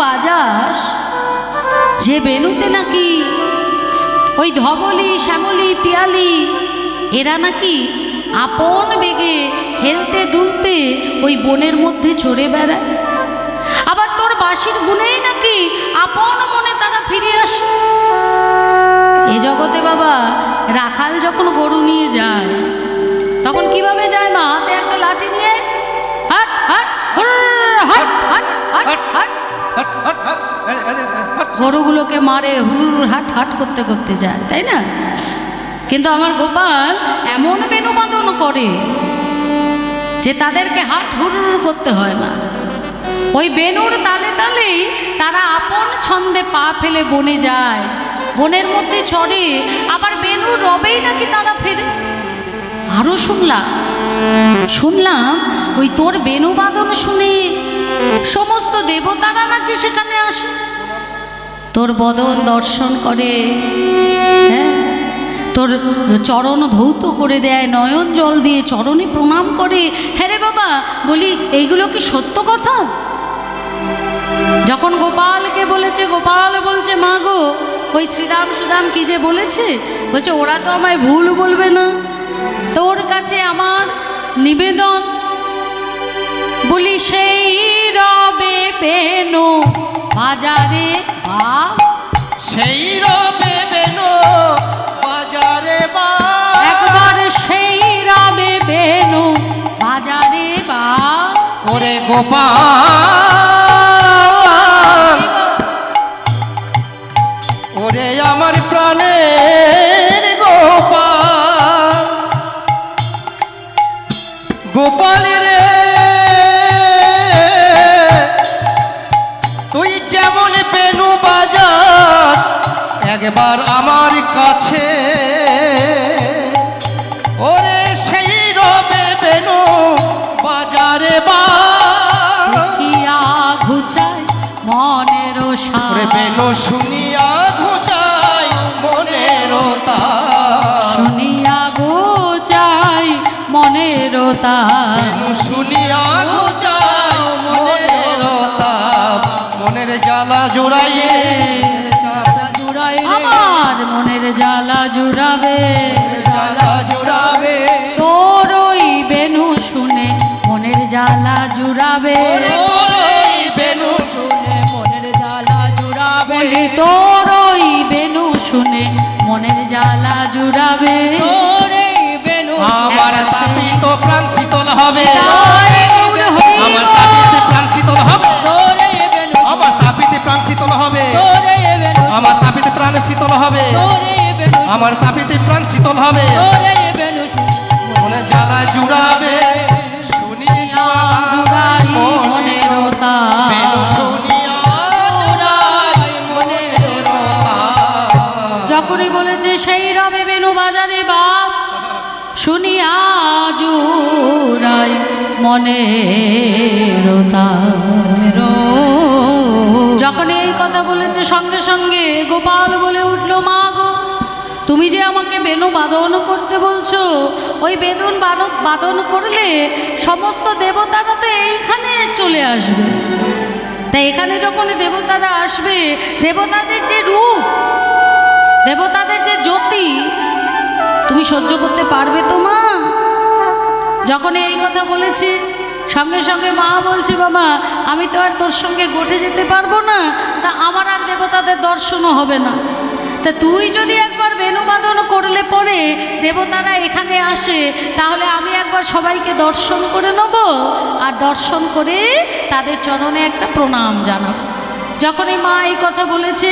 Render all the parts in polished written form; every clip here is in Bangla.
বাজাস যে বেনুতে নাকি ওই ধবলি শ্যামলি পিয়ালি এরা নাকি আপন বেগে হেলতে দুলতে ওই বনের মধ্যে চড়ে বেড়ায়, আবার তোর বাঁশির গুণেই নাকি আপন মনে তারা ফিরে আসে। এ জগতে বাবা রাখাল যখন গরু নিয়ে যায় তখন কিভাবে যায় মা? হাতে একটা লাঠি নিয়ে হাট হাট হাট হাট হাট হাট গরুগুলোকে মারে, হুর হাট হাট করতে করতে যায়, তাই না? কিন্তু আমার গোপাল এমন বেণুবাদন করে যে তাদেরকে হাট হুর করতে হয় না। ওই বেণুর তালে তালেই তারা আপন ছন্দে পা ফেলে বনে যায়, বনের মধ্যে চড়ে, আবার বেণুর রবেই নাকি তারা ফেরে। আরও শুনলাম ওই তোর বেণুবাদন শুনে সমস্ত দেবতারা নাকি সেখানে আসে, তোর বদন দর্শন করে, হ্যাঁ, তোর চরণ ধৌত করে দেয়, নয়ন জল দিয়ে চরণে প্রণাম করে। হ্যাঁ রে বাবা, বলি এইগুলো কি সত্য কথা? যখন গোপালকে বলেছে, গোপাল বলছে মা গো ওই শ্রীরাম সুদাম কি যে বলেছে, বলছে ওরা তো আমায় ভুল বলবে না, তোর কাছে আমার নিবেদন, বলি সেই রবে বেনু বাজারে বা, সেই রবে বেনু বাজারে বা, একবার সেই রবে বেনু বাজারে বা। ওরে গোপাল, ওরে আমার প্রাণের গোপাল, গোপাল রে তুই যেমন বেনু বাজাস একবার আমার কাছে, ওরে সেই রবে বেনু বাজারে বা, ঘুচায় মনের ওরে বেনু শুনিয়া ঘুচায় মনের তাপ, শুনিয়া ঘুচায় মনের তাপ, শুনিয়া ঘুচায় মনের তাপ, মনের জ্বালা জুড়াইয়ে আমার মনের জ্বালা জুড়াবে, জ্বালা জুড়াবে, তোর ওই বেনু শুনে মনের জ্বালা জুড়াবে, তোর ওই বেনু শুনে মনের জ্বালা জুড়াবে, তোর ওই বেনু শুনে মনের জ্বালা জুড়াবে। আমার তাপিত প্রাণ শীতল হবে, আমার তাপিত প্রাণ শীতল হবে, আমার তাপিত প্রাণ শীতল হবে, আমার তাপিত প্রাণ শীতল হবে, আমার তাপিত প্রাণ শীতল হবে, মনে জ্বালা জুড়াবে, শুনিয়া মনের তাপ, বেনু শুনিয়া মনের তাপ। যখনই বলেছে সেই রবে বেনু বাজারে বাপ, শুনিয়া জুড়াই মনের তাপ। যখন এই কথা বলেছে সঙ্গে সঙ্গে গোপাল বলে উঠল, মা গো তুমি যে আমাকে বেনু বাদন করতে বলছো, ওই বেদন বাদন করলে সমস্ত দেবতারা তো এইখানে চলে আসবে, তাই এখানে যখন দেবতারা আসবে, দেবতাদের যে রূপ, দেবতাদের যে জ্যোতি তুমি সহ্য করতে পারবে তো মা? যখন এই কথা বলেছি সঙ্গে সঙ্গে মা বলছে, বাবা আমি তো আর তোর সঙ্গে গোটে যেতে পারবো না, তা আমার আর দেবতাদের দর্শনও হবে না, তা তুই যদি একবার বেণুবাদন করলে পরে দেবতারা এখানে আসে, তাহলে আমি একবার সবাইকে দর্শন করে নেব, আর দর্শন করে তাদের চরণে একটা প্রণাম জানাবো। যখনই মা এই কথা বলেছে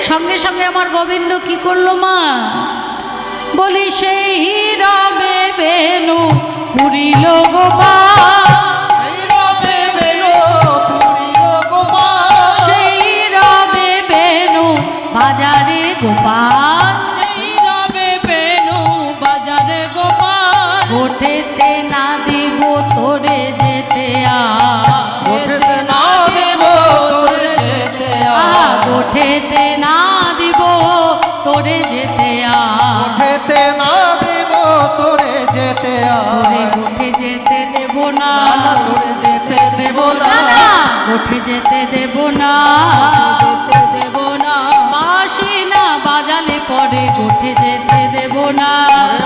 সঙ্গে সঙ্গে আমার গোবিন্দ কি করলো মা? বলি সেই রবে বেনু পুরিল গোপাল, সেই রবে বেনু পুরিল গোপাল, সেই রবে বেনু বাজারে গোপাল, সেই রবে বেনু বাজারে গোপাল, গোঠেতে না দিব তোরে যেতে আ, গোঠেতে না দেব তোরে যেতে আ, গোঠেতে না দিব তোরে যেতে আ, গোঠেতে না দেব তোরে যেতে আ, তোরে গোঠে যেতে দেব না, তোরে যেতে দেব না, উঠে যেতে দেব না, দেব না, বাঁশি না বাজালে পরে উঠে যেতে দেব না,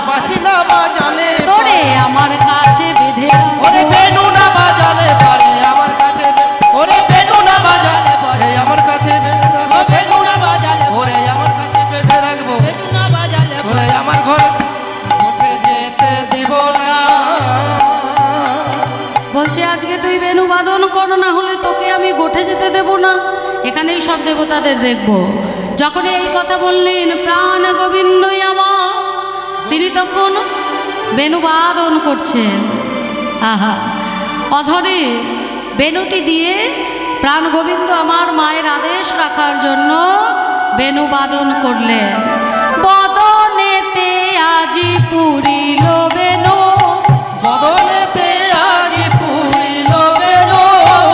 বাঁশি না বাজালে তোরে আমার কাছে বেঁধে ওরে বেনু না বাজালে পারে আমার কাছে ওরে বেনু না বাজালে পারে আমার কাছে বেনু না বাজালে ওরে আমার কাছে বেঁধে রাখবো, বেনু না বাজালে ওরে আমার ঘর উঠে যেতে দিব না। বলছে আজকে তুই বেনু বাদন করো, না হলে তোকে আমি গোঠে যেতে দেব না। এখানেই সব দেবতাদের দেখব। যখন এই কথা বললেন প্রাণ গোবিন্দই আমার, তিনি তখন বেনু বাদন করছেন। আহা, অধরে বেনুটি দিয়ে প্রাণ গোবিন্দ আমার মায়ের আদেশ রাখার জন্য বেনু বাদন করলেন। বদনেতে আজি পুরিল বেনু, বদনেতে আজ পুরিল বেনু,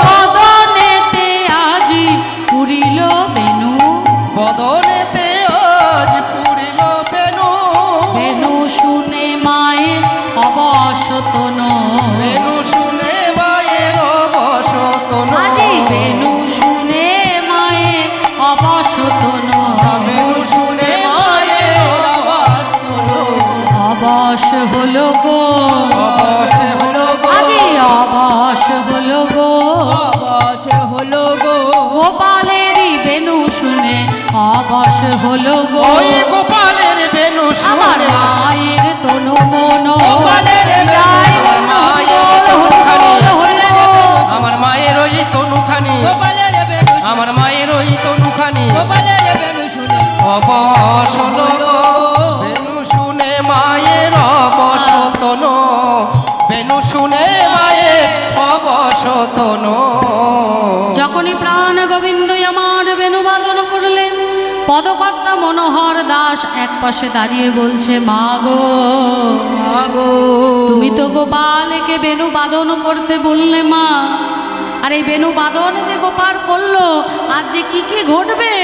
বদনেতে আজি পুরিল বেনু, বদনেতে আজ পুরিল বেনু, বেনু শুনে মায়ের অবসতন, বেনু শুনে মায়ের অবসতন, আজি বেনু শুনে মায়ের অবসতন, বেনু শুনে মায়ের অবসতন, অবশ হলো গো, অবশ হলো গো, আজি অবশ হলো গো, অবশ হলো গো, গোপালেরই বেনু শুনে অবশ হলো গো, ওই গোপালের বেনু আমার শুনে মায়ের তনু মন, গোপালের বেনু, আমার মায়ের তনুখানি, আমার মায়ের ওই তনুখানি, গোপালের বেনু, আমার মায়ের ওই তনুখানি গোপালের বেনু শুনে অবশ হলো গো, বেনু শুনে মায়ের অবসতন, বেনু শুনে মায়ের অবসতন। যখনই প্রাণ গোবিন্দই আমার বেনু বাদন করলেন, পদকর্তা মনোহর দাস এক পাশে দাঁড়িয়ে বলছে, মা গো, মা গো, তুমি তো গোপালকে বেনু বাদন করতে বললে মা, আর এই বেনু বাদন যে গোপাল করলো, আজ যে কি কি ঘটবে,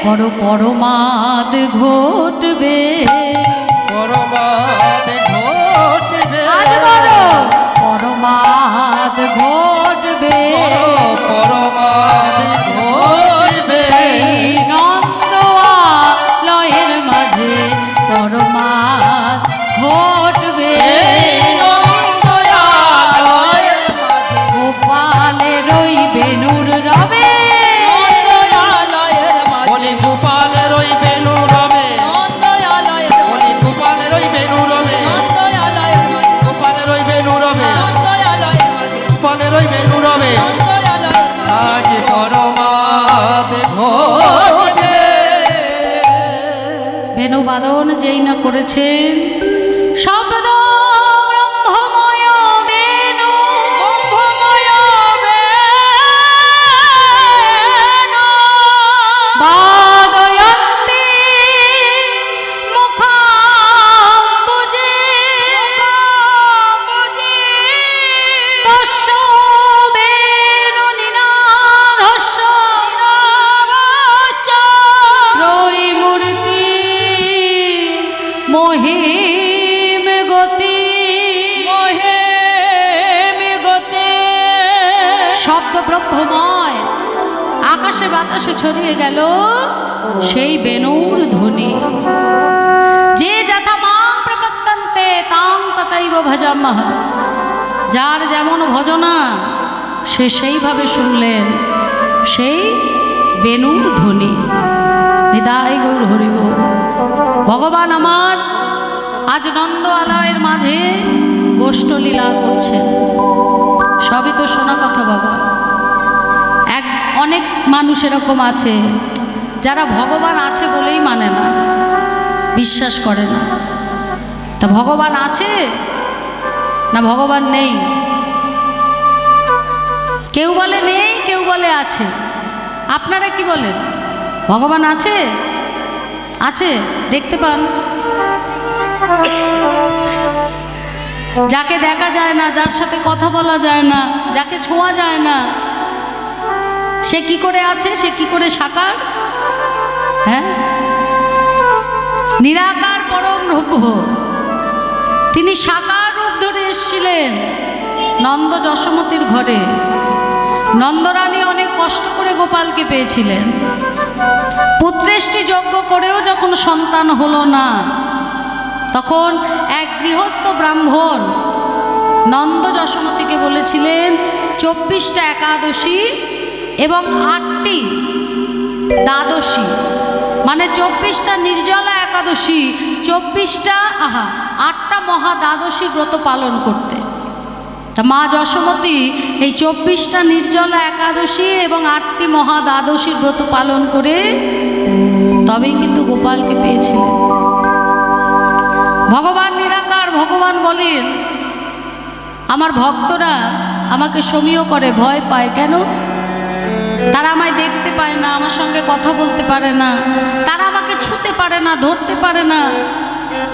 বড় পরমাদ ঘটবে, পরমাদ ঘটবে, আজ বড় পরমাদ ঘটবে, পরমাদ ঘটবে, এই নন্দ আলয়ের মাঝে পরমাদ ঘটবে, এই নন্দয়ালয়ের মাঝে গোপালের ওই বেনুর রবে, নন্দয়ালয়ের মাঝে, বলি গোপালের ওই বেনু রবে, নন্দয়ালয়ের বলি গোপালের ওই বেনু রবে, নন্দয়ালয়ের মাঝে, গোপালের ওই বেনু রবে, নন্দয়ালয়ের মাঝে, গোপালের ওই বেনু রবে, নন্দয়ালয়ের মাঝে, আজ পরমাদ ঘটবে। বেনু বাদন যেই না করেছেন, শব্দ ব্রহ্মময় বেনু, ব্রহ্মময় বেনু, বাদয়ন্তি মুখাম্বুজে, তস্য বেনু নিনাদস্য, ত্রয়ীমূর্তি মহিম গতি, মহিম গতি, শব্দ ব্রহ্মময় আকাশে বাতাসে ছড়িয়ে গেল সেই বেনুর ধ্বনি। যে যথা মাং প্রপত্যন্তে তাং তথৈব ভজামহ, যার যেমন ভজনা সে সেইভাবে শুনলেন সেই বেনুর ধ্বনি। নিতাই গৌর হরিব। ভগবান আমার আজ নন্দ আলয়ের মাঝে গোষ্ঠলীলা করছেন, সবই তো শোনা কথা বাবা। অনেক মানুষ এরকম আছে যারা ভগবান আছে বলেই মানে না, বিশ্বাস করে না। তা ভগবান আছে না ভগবান নেই? কেউ বলে নেই, কেউ বলে আছে। আপনারা কি বলেন? ভগবান আছে? আছে, দেখতে পান। যাকে দেখা যায় না, যার সাথে কথা বলা যায় না, যাকে ছোঁয়া যায় না, সে কি করে আছে? সে কি করে সাকার? হ্যাঁ, নিরাকার পরম রূপ, তিনি সাকার রূপ ধরে এসেছিলেন নন্দ যশোমতীর ঘরে। নন্দরানী অনেক কষ্ট করে গোপালকে পেয়েছিলেন। পুত্রেষ্টি যজ্ঞ করেও যখন সন্তান হলো না, তখন এক গৃহস্থ ব্রাহ্মণ নন্দ যশোমতীকে বলেছিলেন 24টা একাদশী এবং 8টি দ্বাদশী, মানে 24টা নির্জলা একাদশী, 24টা 8টা মহা দ্বাদশী ব্রত পালন করতে। তা মা যশোমতী এই 24টা নির্জলা একাদশী এবং 8টি মহা দ্বাদশীর ব্রত পালন করে তবেই কিন্তু গোপালকে পেয়েছিলেন। ভগবান নিরাকার, ভগবান বলেন আমার ভক্তরা আমাকে সমীহ করে, ভয় পায় কেন? তারা আমায় দেখতে পায় না, আমার সঙ্গে কথা বলতে পারে না, তারা আমাকে ছুঁতে পারে না, ধরতে পারে না,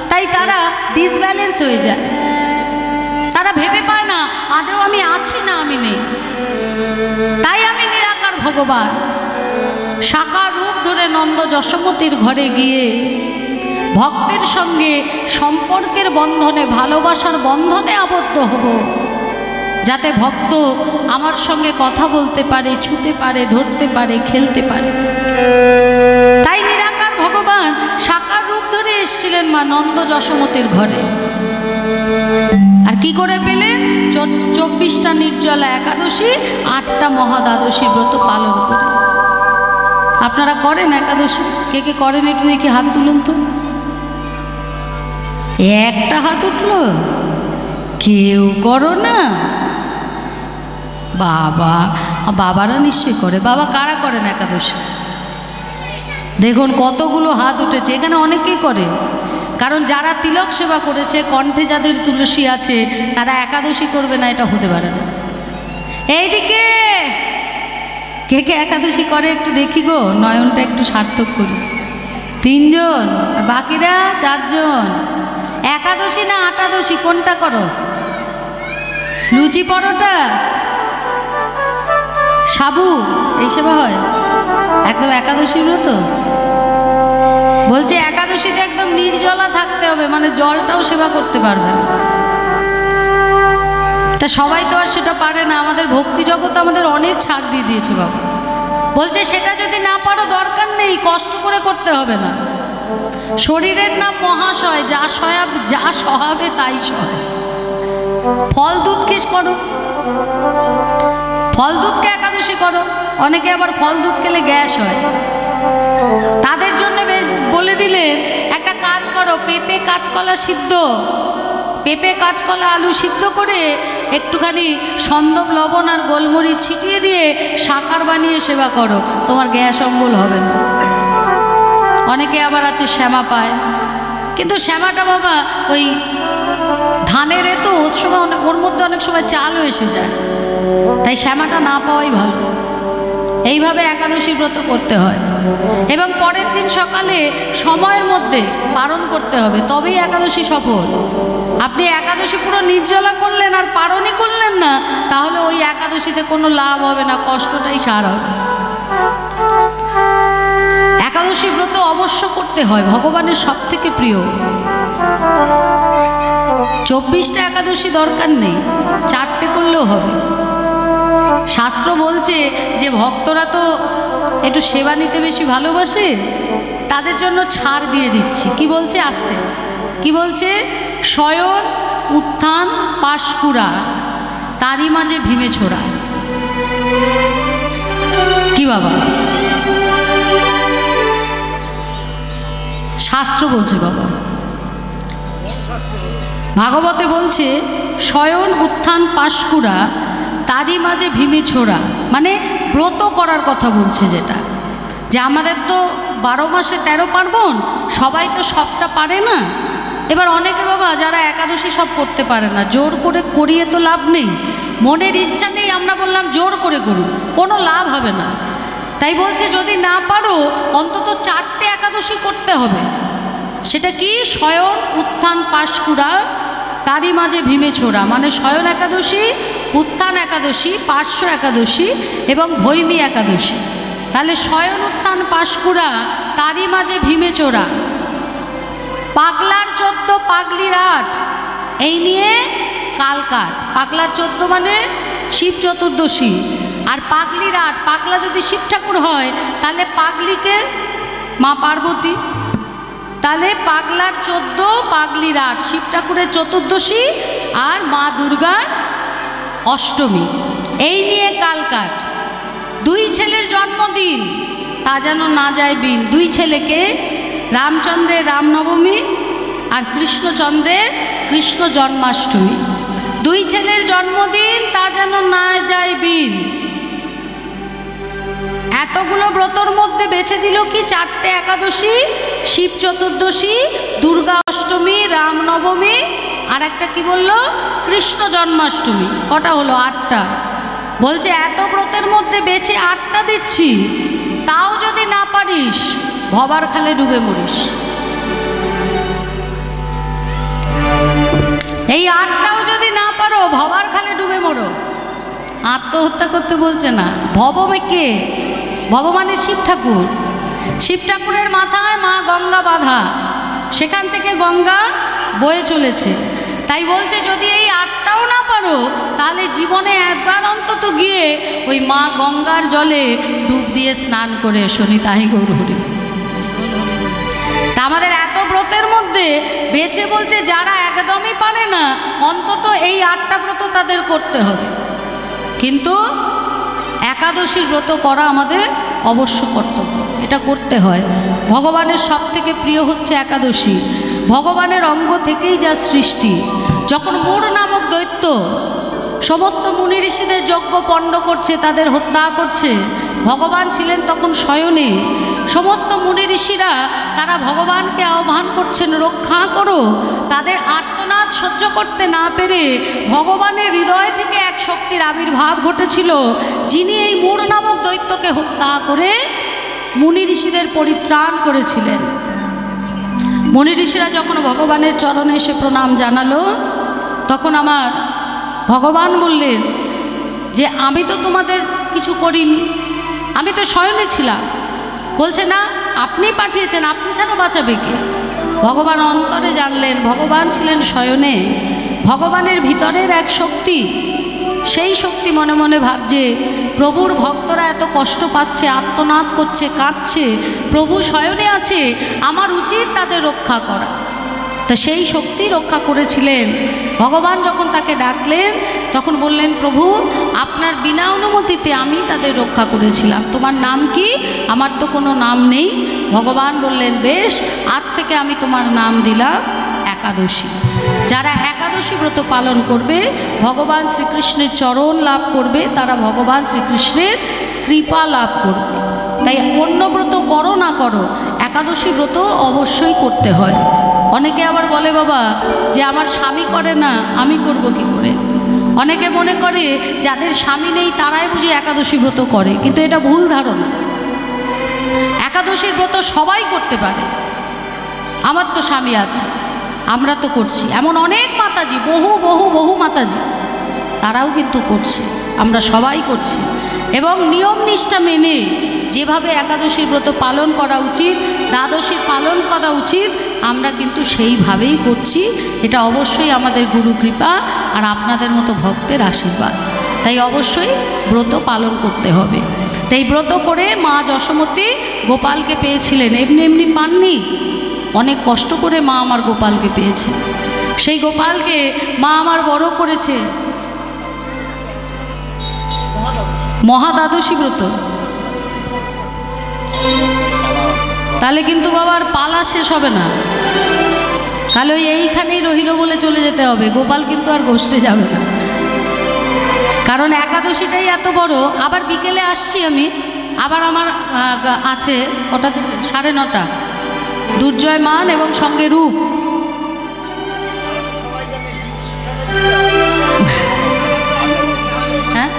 তাই তারা ডিসব্যালেন্স হয়ে যায়। তারা ভেবে পায় না আদৌ আমি আছি না আমি নেই। তাই আমি নিরাকার ভগবান সাকার রূপ ধরে নন্দ যশোমতীর ঘরে গিয়ে ভক্তের সঙ্গে সম্পর্কের বন্ধনে, ভালোবাসার বন্ধনে আবদ্ধ হব, যাতে ভক্ত আমার সঙ্গে কথা বলতে পারে, ছুঁতে পারে, ধরতে পারে, খেলতে পারে। তাই নিরাকার ভগবান সাকার রূপ ধরে এসেছিলেন মা নন্দ যশোমতীর ঘরে। আর কি করে পেলেন? 24টা নির্জলা একাদশী, 8টা মহা দ্বাদশী ব্রত পালন করে। আপনারা করেন একাদশী? কে কে করেন একটু দেখি হাত তুলুন তো। একটা হাত উঠলো, কেউ করো না? বাবা, বাবারা নিশ্চয়ই করে। বাবা কারা করেন একাদশী? দেখুন কতগুলো হাত উঠেছে। এখানে অনেকেই করে, কারণ যারা তিলক সেবা করেছে, কণ্ঠে যাদের তুলসী আছে, তারা একাদশী করবে না এটা হতে পারে না। এইদিকে কে কে একাদশী করে একটু দেখি গো, নয়নটা একটু সার্থক করি। 3 জন, আর বাকিরা 4 জন। একাদশী না আটাদশী কোনটা করো? লুচি পরোটা, সাবু, এই সেবা হয়? একদম একাদশী ব্রত বলছে একাদশীতে একদম নির্জলা থাকতে হবে, মানে জলটাও সেবা করতে পারবে না। তা সবাই তো আর সেটা পারে না। আমাদের ভক্তি জগৎ আমাদের অনেক ছাড় দিয়ে দিয়েছে বাবা। বলছে সেটা যদি না পারো দরকার নেই, কষ্ট করে করতে হবে না। শরীরের নাম মহাশয়, যা সহাবে তাই সহায়। ফল দুধ কেস করো, ফল দুধকে একাদশী করো। অনেকে আবার ফল দুধ খেলে গ্যাস হয়, তাদের জন্য বলে দিলেন একটা কাজ করো, পেঁপে কাঁচকলা সিদ্ধ, পেঁপে কাঁচকলা আলু সিদ্ধ করে একটুখানি সন্দব লবণ আর গোলমরিচ ছিটিয়ে দিয়ে সাকার বানিয়ে সেবা করো, তোমার গ্যাস অম্বল হবে না। অনেকে আবার আছে শ্যামা পায়, কিন্তু শ্যামাটা বাবা ওই ধানের তো ওর সময় ওর মধ্যে অনেক সময় চালও এসে যায়, তাই শ্যামাটা না পাওয়াই ভালো। এইভাবে একাদশী ব্রত করতে হয় এবং পরের দিন সকালে সময়ের মধ্যে পালন করতে হবে, তবেই একাদশী সফল। আপনি একাদশী পুরো নির্জলা করলেন আর পালনই করলেন না, তাহলে ওই একাদশীতে কোনো লাভ হবে না, কষ্টটাই সার হবে। একাদশী ব্রত অবশ্য করতে হয়, ভগবানের সবথেকে প্রিয়। 24টা একাদশী দরকার নেই, 4টে করলেও হবে। শাস্ত্র বলছে যে ভক্তরা তো একটু সেবা নিতে বেশি ভালোবাসে, তাদের জন্য ছাড় দিয়ে দিচ্ছি। কি বলছে? আসতে কি বলছে? শয়ন, উত্থান, পাশকুড়া, তারই মাঝে ভীমে ছোড়া। কি বাবা? শাস্ত্র বলছে বাবা, ভাগবতে বলছে শয়ন, উত্থান, পাশকুড়া, তারই মাঝে ভীমে ছোড়া, মানে ব্রত করার কথা বলছে। যেটা যে আমাদের তো 12 মাসে 13 পার্বণ, সবাই তো সবটা পারে না। এবার অনেকে বাবা যারা একাদশী সব করতে পারে না, জোর করে করিয়ে তো লাভ নেই, মনের ইচ্ছা নেই, আমরা বললাম জোর করে করুন, কোনো লাভ হবে না। তাই বলছে যদি না পারো অন্তত 4টে একাদশী করতে হবে। সেটা কি? শয়ন, উত্থান, পাশকুড়া, তারই মাঝে ভীমে ছোড়া, মানে শয়ন একাদশী, উত্থান একাদশী, পার্শ্ব একাদশী এবং ভৈমী একাদশী। তাহলে শয়ন, উত্থান, পাশকুড়া, তারই মাঝে ভীমে চোরা, পাগলার 14, পাগলির 8, এই নিয়ে কালকাট। পাগলার 14 মানে শিব চতুর্দশী, আর পাগলির আট, পাগলা যদি শিব ঠাকুর হয় তাহলে পাগলিকে মা পার্বতী, তাহলে পাগলার 14, পাগলির 8, শিব ঠাকুরের চতুর্দশী আর মা দুর্গার অষ্টমী। এই নিয়ে কালকাট। 2 ছেলের জন্মদিন, তা যেন না যায় বিন। 2 ছেলেকে, রামচন্দ্রের রামনবমী আর কৃষ্ণচন্দ্রের কৃষ্ণ জন্মাষ্টমী। 2 ছেলের জন্মদিন, তা যেন না যায় বিন। এতগুলো ব্রতর মধ্যে বেছে দিল কি 4টে একাদশী, শিব চতুর্দশী, দুর্গা অষ্টমী, রামনবমী আর একটা কি বলল, কৃষ্ণ জন্মাষ্টমী। কটা হলো? 8টা। বলছে এত ব্রতের মধ্যে বেছে 8টা দিচ্ছি, তাও যদি না পারিস ভবার খালে ডুবে মরিস। এই 8টাও যদি না পারো ভবার খালে ডুবে মরো। আত্মহত্যা করতে বলছে না। ভবমে কে? ভব মানে শিব ঠাকুর। শিব ঠাকুরের মাথায় মা গঙ্গা বাঁধা, সেখান থেকে গঙ্গা বয়ে চলেছে। তাই বলছে যদি এই 8টাও না পারো তাহলে জীবনে একবার অন্তত গিয়ে ওই মা গঙ্গার জলে ডুব দিয়ে স্নান করে এসো। নিতাই গৌর হরি। তা আমাদের এত ব্রতের মধ্যে বেছে বলছে যারা একদমই পারে না, অন্তত এই 8টা ব্রত তাদের করতে হবে। কিন্তু একাদশীর ব্রত করা আমাদের অবশ্য কর্তব্য, এটা করতে হয়। ভগবানের সব থেকে প্রিয় হচ্ছে একাদশী। ভগবানের অঙ্গ থেকেই যা সৃষ্টি। যখন মূঢ় নামক দৈত্য সমস্ত মুনি ঋষিদের যজ্ঞ পণ্ড করছে, তাদের হত্যা করছে, ভগবান ছিলেন তখন শয়নে। সমস্ত মুনি ঋষিরা তারা ভগবানকে আহ্বান করছেন, রক্ষা করো। তাদের আর্তনাদ সহ্য করতে না পেরে ভগবানের হৃদয় থেকে এক শক্তির আবির্ভাব ঘটেছিল, যিনি এই মূঢ় নামক দৈত্যকে হত্যা করে মুনি ঋষিদের পরিত্রাণ করেছিলেন। মুনি ঋষিরা যখন ভগবানের চরণে এসে প্রণাম জানালো, তখন আমার ভগবান বললেন যে আমি তো তোমাদের কিছু করিনি, আমি তো শয়নে ছিলাম। বলছে না, আপনি পাঠিয়েছেন, আপনি ছাড়া বাঁচাবে কে? ভগবান অন্তরে জানলেন ভগবান ছিলেন শয়নে। ভগবানের ভিতরের এক শক্তি, সেই শক্তি মনে মনে ভাবছে প্রভুর ভক্তরা এত কষ্ট পাচ্ছে, আর্তনাদ করছে, কাঁদছে, প্রভু শয়নে আছে, আমার উচিত তাদের রক্ষা করা। তা সেই শক্তি রক্ষা করেছিলেন। ভগবান যখন তাকে ডাকলেন তখন বললেন, প্রভু আপনার বিনা অনুমতিতে আমি তাদের রক্ষা করেছিলাম, তোমার নাম কি? আমার তো কোনো নাম নেই। ভগবান বললেন, বেশ, আজ থেকে আমি তোমার নাম দিলাম একাদশী। যারা একাদশী ব্রত পালন করবে, ভগবান শ্রীকৃষ্ণের চরণ লাভ করবে, তারা ভগবান শ্রীকৃষ্ণের কৃপা লাভ করবে। তাই অন্য ব্রত করো না করো, একাদশী ব্রত অবশ্যই করতে হয়। অনেকে আবার বলে, বাবা যে আমার স্বামী করে না, আমি করব কি করে? অনেকে মনে করে যাদের স্বামী নেই তারাই বুঝি একাদশী ব্রত করে, কিন্তু এটা ভুল ধারণা। একাদশীর ব্রত সবাই করতে পারে। আমার তো স্বামী আছে, আমরা তো করছি। এমন অনেক মাতাজি, বহু বহু বহু মাতাজি, তারাও কিন্তু করছে, আমরা সবাই করছি। এবং নিয়ম নিষ্ঠা মেনে যেভাবে একাদশীর ব্রত পালন করা উচিত, দ্বাদশীর পালন করা উচিত, আমরা কিন্তু সেইভাবেই করছি। এটা অবশ্যই আমাদের গুরু কৃপা আর আপনাদের মতো ভক্তের আশীর্বাদ। তাই অবশ্যই ব্রত পালন করতে হবে। তাই ব্রত করে মা যশোমতী গোপালকে পেয়েছিলেন, এমনি এমনি পাননি। অনেক কষ্ট করে মা আমার গোপালকে পেয়েছে। সেই গোপালকে মা আমার বড় করেছে। মহাদ্বাদশী ব্রত, তাহলে কিন্তু বাবার পালা শেষ হবে না। তাহলে ওই এইখানেই রহিল বলে চলে যেতে হবে, গোপাল কিন্তু আর গোষ্ঠে যাবে না। কারণ একাদশীটাই এত বড়। আবার বিকেলে আসছি আমি, আবার আমার আছে ওটা থেকে 9:30 দুর্জয়মান এবং সঙ্গে রূপ। হ্যাঁ,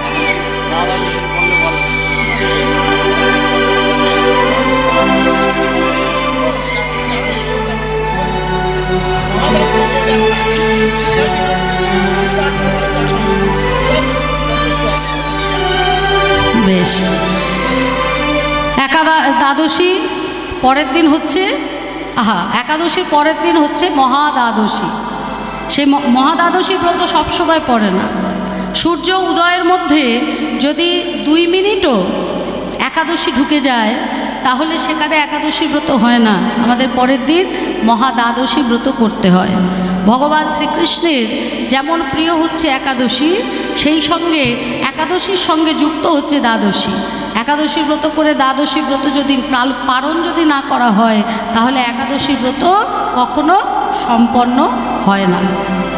বেশ। দ্বাদশী পরের দিন হচ্ছে, একাদশীর পরের দিন হচ্ছে মহাদ্বাদশী। সেই মহাদ্বাদশী ব্রত সবসময় পড়ে না। সূর্য উদয়ের মধ্যে যদি 2 মিনিটও একাদশী ঢুকে যায় তাহলে সেখানে একাদশী ব্রত হয় না, আমাদের পরের দিন মহাদ্বাদশী ব্রত করতে হয়। ভগবান শ্রীকৃষ্ণের যেমন প্রিয় হচ্ছে একাদশী, সেই সঙ্গে একাদশীর সঙ্গে যুক্ত হচ্ছে দ্বাদশী। একাদশী ব্রত করে দ্বাদশী ব্রত যদি পালন যদি না করা হয় তাহলে একাদশী ব্রত কখনো সম্পন্ন হয় না।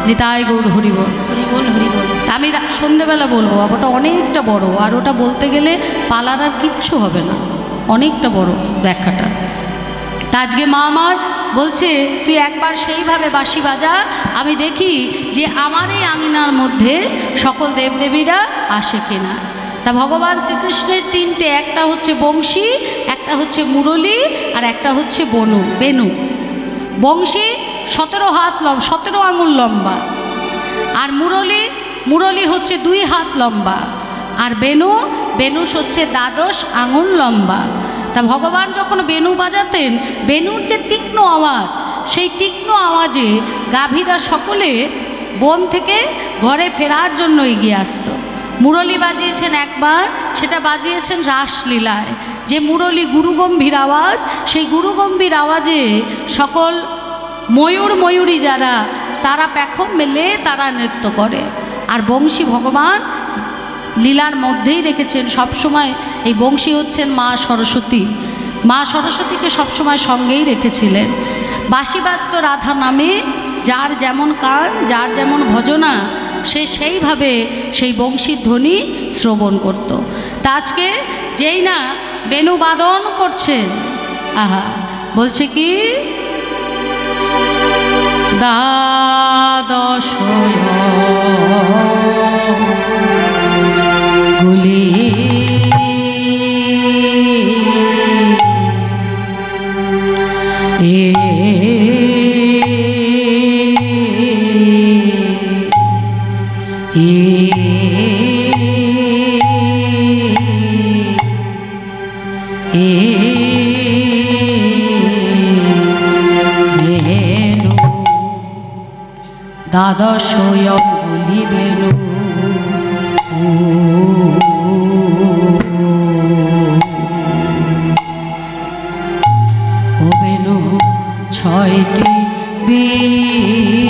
নিতাই গৌর হরিবল। হরিবল হরিবল। তা আমি সন্ধেবেলা বলবো, ওটা অনেকটা বড়, আর ওটা বলতে গেলে পালার আর কিচ্ছু হবে না, অনেকটা বড় ব্যাখ্যাটা। তা আজকে মা আমার বলছে তুই একবার সেইভাবে বাঁশি বাজা, আমি দেখি যে আমার এই আঙিনার মধ্যে সকল দেবদেবীরা আসে কিনা। তা ভগবান শ্রীকৃষ্ণের 3টে, একটা হচ্ছে বংশী, একটা হচ্ছে মুরলী, আর একটা হচ্ছে বেনু। বংশী 17 হাত 17 আঙুল লম্বা, আর মুরলী হচ্ছে 2 হাত লম্বা, আর বেনু হচ্ছে 12 আঙুল লম্বা। তা ভগবান যখন বেনু বাজাতেন, বেনুর যে তীক্ষ্ণ আওয়াজ, সেই তীক্ষ্ণ আওয়াজে গাভীরা সকলে বন থেকে ঘরে ফেরার জন্য এগিয়ে আসতো। মুরলী বাজিয়েছেন একবার, সেটা বাজিয়েছেন রাসলীলায়, যে মুরলী গুরুগম্ভীর আওয়াজ, সেই গুরুগম্ভীর আওয়াজে সকল ময়ূরী যারা তারা পেখম মেলে তারা নৃত্য করে। আর বংশী ভগবান লীলার মধ্যেই রেখেছেন সবসময়। এই বংশী হচ্ছেন মা সরস্বতী, মা সরস্বতীকে সবসময় সঙ্গেই রেখেছিলেন। বাঁশি বাজত রাধা নামে, যার যেমন কান, যার যেমন ভজনা, সে সেইভাবে সেই বংশীর ধ্বনি শ্রবণ করত। তা আজকে যেই না বেনু বাদন করছেন, আহা বলছে কি দ্বাদশ গুলি দ্বাদশ অঙ্গুলি বেনু, ও বেনু 6টি বিবা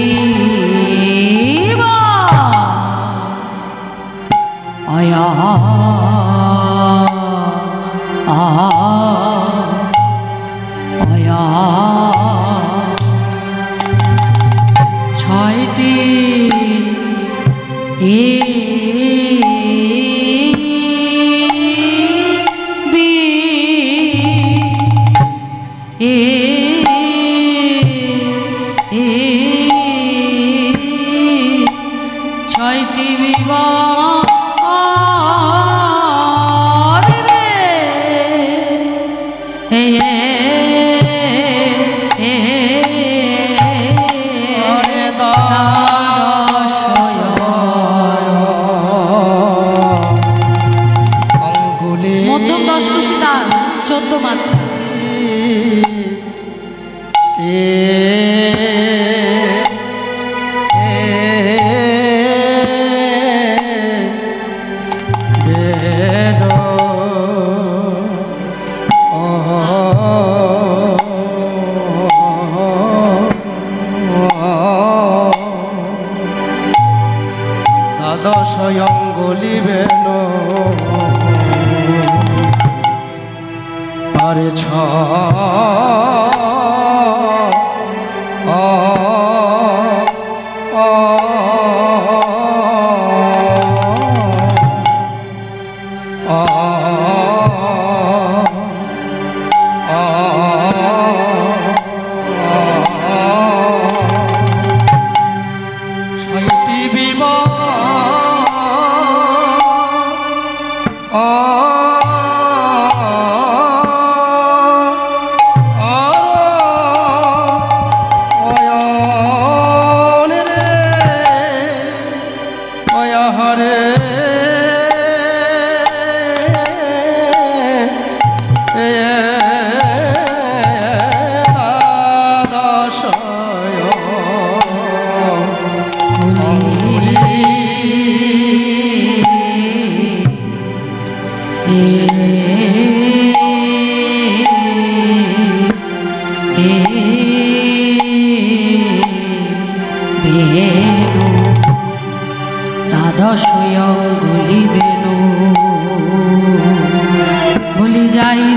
আয়া আয়া 6টি ছয়টি বিবার রে মধ্যম 10 খুশি তাল 14 মাত্রা। দ্বাদশ অঙ্গুলি বেনু আরে 6টি বিবার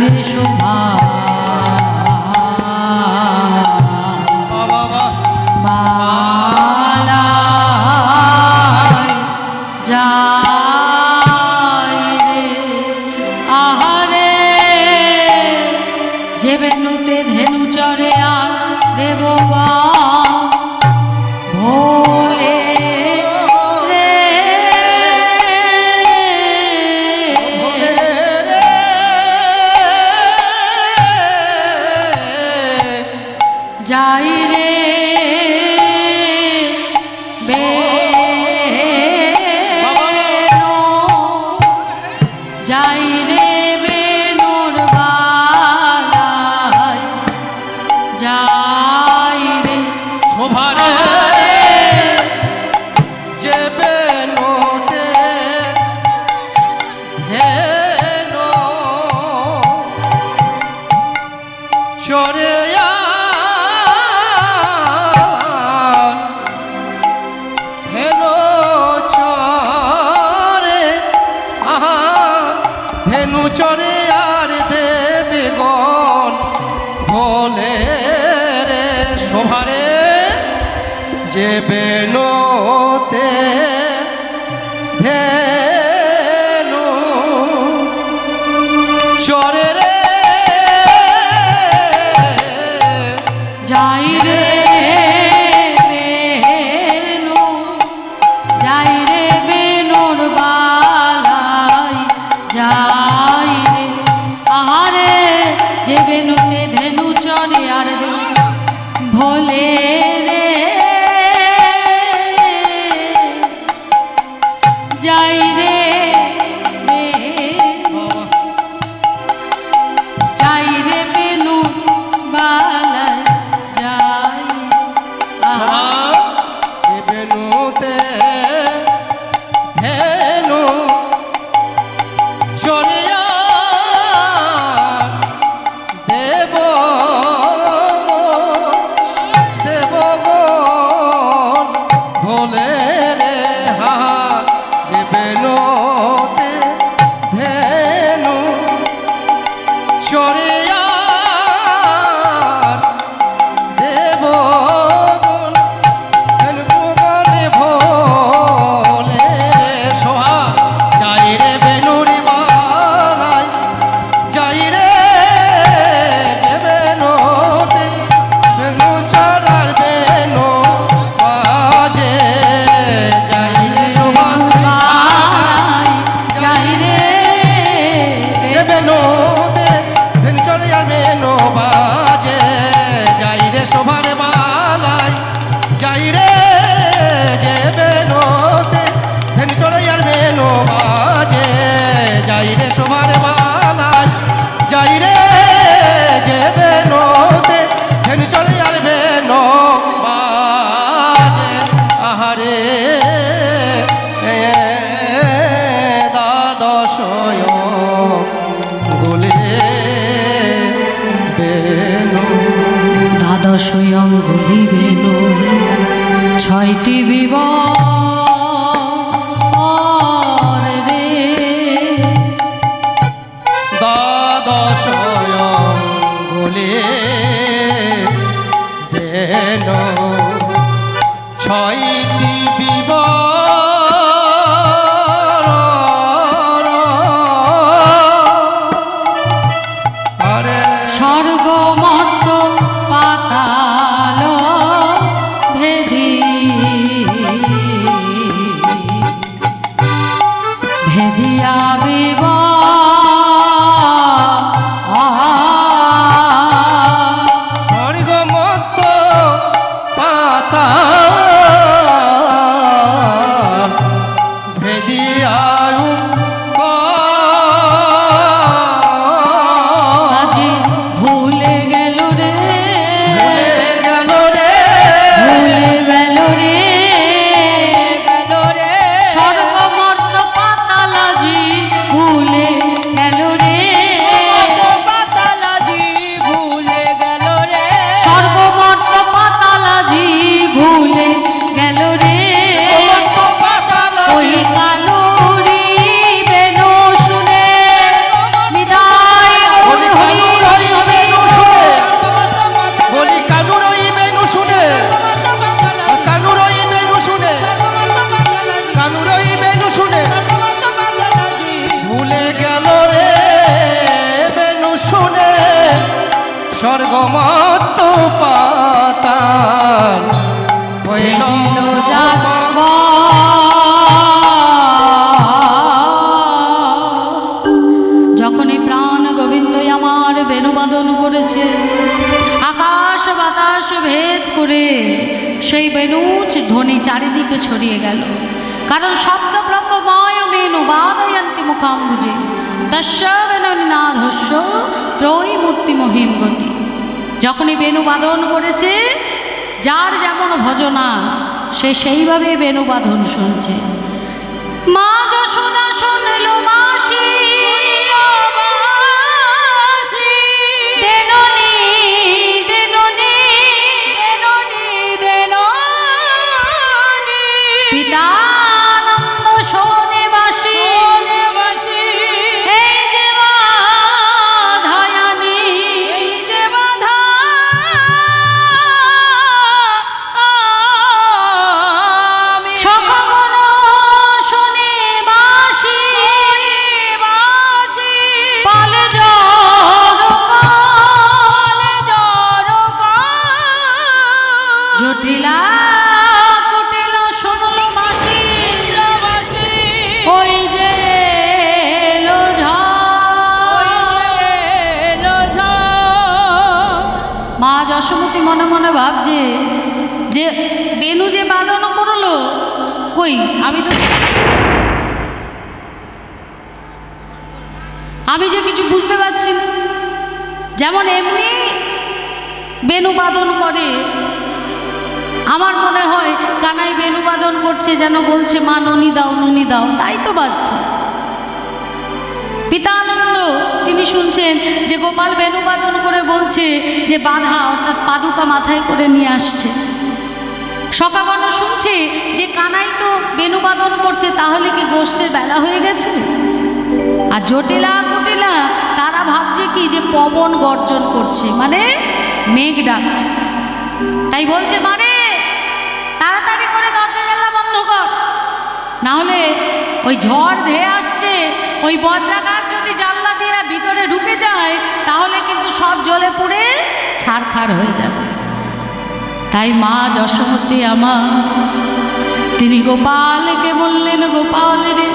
রে শোভা বাবা বাবা বালায় যাই রে আহারে যে বেনুতে ধেনু চরে আর দেববা ভোলে রে যাই রে বেনো যাই রে বেনোর বালায় যাই রে শোভারে যে বেনুতে ধেনু চরে চরে আর দেবে গণ ভোলে রে শোভারে যে বেনোতে ধেনু চরে রে যাই রে বেনো যাই রে বেনোর বালায় যাই রে আহারে যে বেনুতে ধেনু চরে আর দে ভোলে রে যাই রে যাই রে বেনু বালায় যাই যে বেনুতে ধেনু চরিয়া দেব ভোলে রে হা যে বেনুতে ধেনু চরিয়া দেব ভোলে রে সোহা যাই রে বেনুরি বালাই যাই রে যে বেনুতে ধেনু চড়ার বেনু বাজে যাই রে সোহা যাই রে যে বেনুতে ধেনু চড়ার বেনু বাজে যাই রে শোভার বালাই যাই রে যে বেনুতে ধেনু চড়ার বেনু বাজে যাই রে শোভার বালাই যাই রে যে বেনুতে ধেনু চড়ার বেনু বাজে আহারে দ্বাদশয় গুলে বেনু দ্বাদশ অঙ্গুলি বেনু ছয়টি বিবর রে দ্বাদশয় গুলে বেনু ছয়টি আরে স্বর্গমত্ত পাতাল ভেদি ভেদিয়া স্বর্গমত্ত পাতা স্বর্গমত্ত পাতাল হইল যখনই প্রাণ গোবিন্দই আমার বেণুবাদন করেছে, আকাশ বাতাস ভেদ করে সেই বেণুচ ধ্বনি চারিদিকে ছড়িয়ে গেল। কারণ শব্দ ব্রহ্মময় বেণু বাদয়ন্তি মুখাম্বুজে তস্য বেণুনিনাদস্য ত্রয়ীমূর্তি মহিম গতি। যখনই বেণুবাদন করেছে, যার যেমন ভজনা সে সেইভাবে বেণুবাদন শুনছে। মা যশোদা শুনল মাসি পিতানন্দ শোনে বাসি এই যে বাধায়ানি সকগণ শোনে বাসি পালে জটিলা ওই যে এলো মা যশোমতী মনে মনে ভাবছে যে বেনু যে বাদন করলো, কই আমি যে কিছু বুঝতে পারছি না। যেমন এমনি বেনু বাদন করে, আমার মনে হয় কানাই বেণুবাদন করছে, যেন বলছে মা ননি দাও ননি দাও, তাই তো বাজছে। পিতানন্দ তিনি শুনছেন যে গোপাল বেণুবাদন করে বলছে যে বাধা অর্থাৎ পাদুকা মাথায় করে নিয়ে আসছে। সকাগণ শুনছে যে কানাই তো বেণুবাদন করছে, তাহলে কি গোষ্ঠের বেলা হয়ে গেছে। আর জটিলা কুটিলা তারা ভাবছে কি যে পবন গর্জন করছে, মানে মেঘ ডাকছে। তাই বলছে মানে তাড়াতাড়ি করে দরজা জানলা বন্ধ কর, না হলে ওই ঝড় ধেয়ে আসছে, ওই বজ্রাঘাত যদি জানলা দিয়ে ভিতরে ঢুকে যায় তাহলে কিন্তু সব জ্বলে পুড়ে ছারখার হয়ে যাবে। তাই মা যশোমতী আমার তিনি গোপালকে বললেন, গোপাল রে,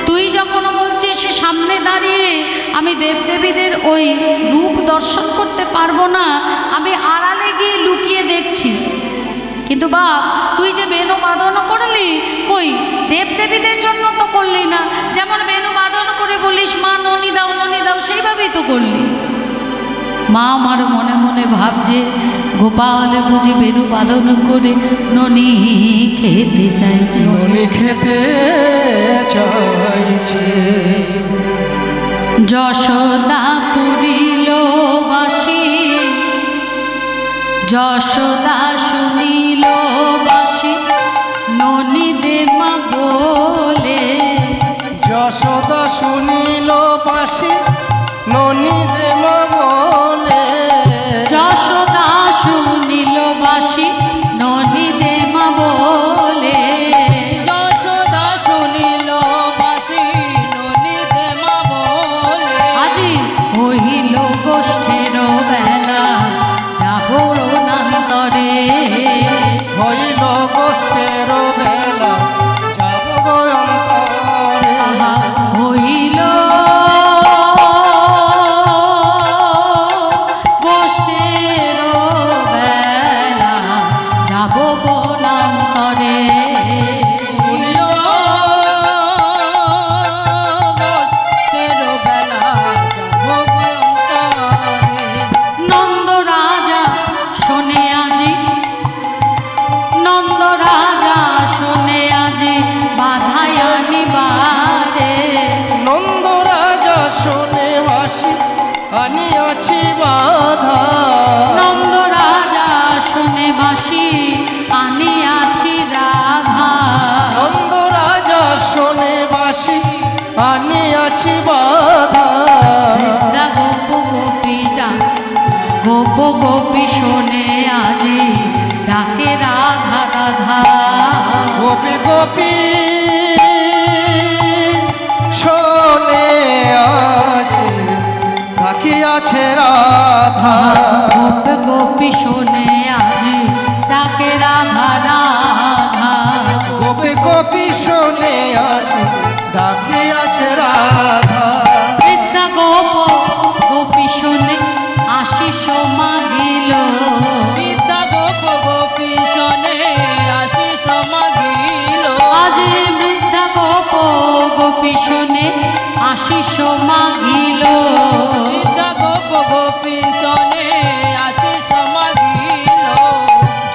তুই যখন বলছিস সামনে দাঁড়িয়ে আমি দেবদেবীদের ওই রূপ দর্শন করতে পারবো না, আমি আড়ালে গিয়ে লুকিয়ে দেখছি, কিন্তু বাপ তুই যে বেণু বাদন করলি, কই দেবদেবীদের জন্য তো করলি না, যেমন বেণু বাদন করে বলিস মা ননি দাও সেইভাবেই তো করলি। মা আমার মনে মনে ভাবছে গোপাল বুঝে বেণু বাদন করে ননি খেতে চাইছে, ননি খেতে চাইছে। যশোদা পুরিল বাসি, যশোদা শুনিল বাসি ননি দে মা বলে। যশোদা শুনিল বাসি ননি দে মা বলে। যশোদা শুনিল বাসি ননি দে মা বলে। যশোদা শুনিল বাসি ননি দে মা বলে। আজি হইল গোষ্ঠের বেলা যাব নান্তরে, হইল গোষ্ঠের বেলা যাব গো অন্তরে। হইল গোষ্ঠের বেলা যাব নান্তরে। শুনিল গোষ্ঠের বেলা যাব অন্তরে। নন্দ রাজা শোনে আজি, নন্দ রাজা শোনে আজি বাধায় আনিবারে। নন্দ রাজা শোনে বাসি আনিয়াছি বাধা। নন্দ রাজা শোনে বাসি আনিয়াছি রাধা। নন্দ রাজা শোনে বাসি আনিয়াছি বাধা। বৃন্দা গোপ গোপীটা গোপ গোপী শোনে আজি ডাকে রাধা রাধা। গোপী গোপী শোনে আজ বাকি আছে রাধা। গোপী শোনে আজি ডাকে রাধা রাধা। গোপী গোপী শোনে আছে ডাকে আছে রাধা। বৃদ্ধা গোপী শোনে আশিস মাগিল। বিদ্যা গোপী শোনে আশিস মাগিল। আজি বৃদ্ধা গোপী শোনে আশিস মাগিল। বিদ্যা গোপী শোনে আশিস মাগিল।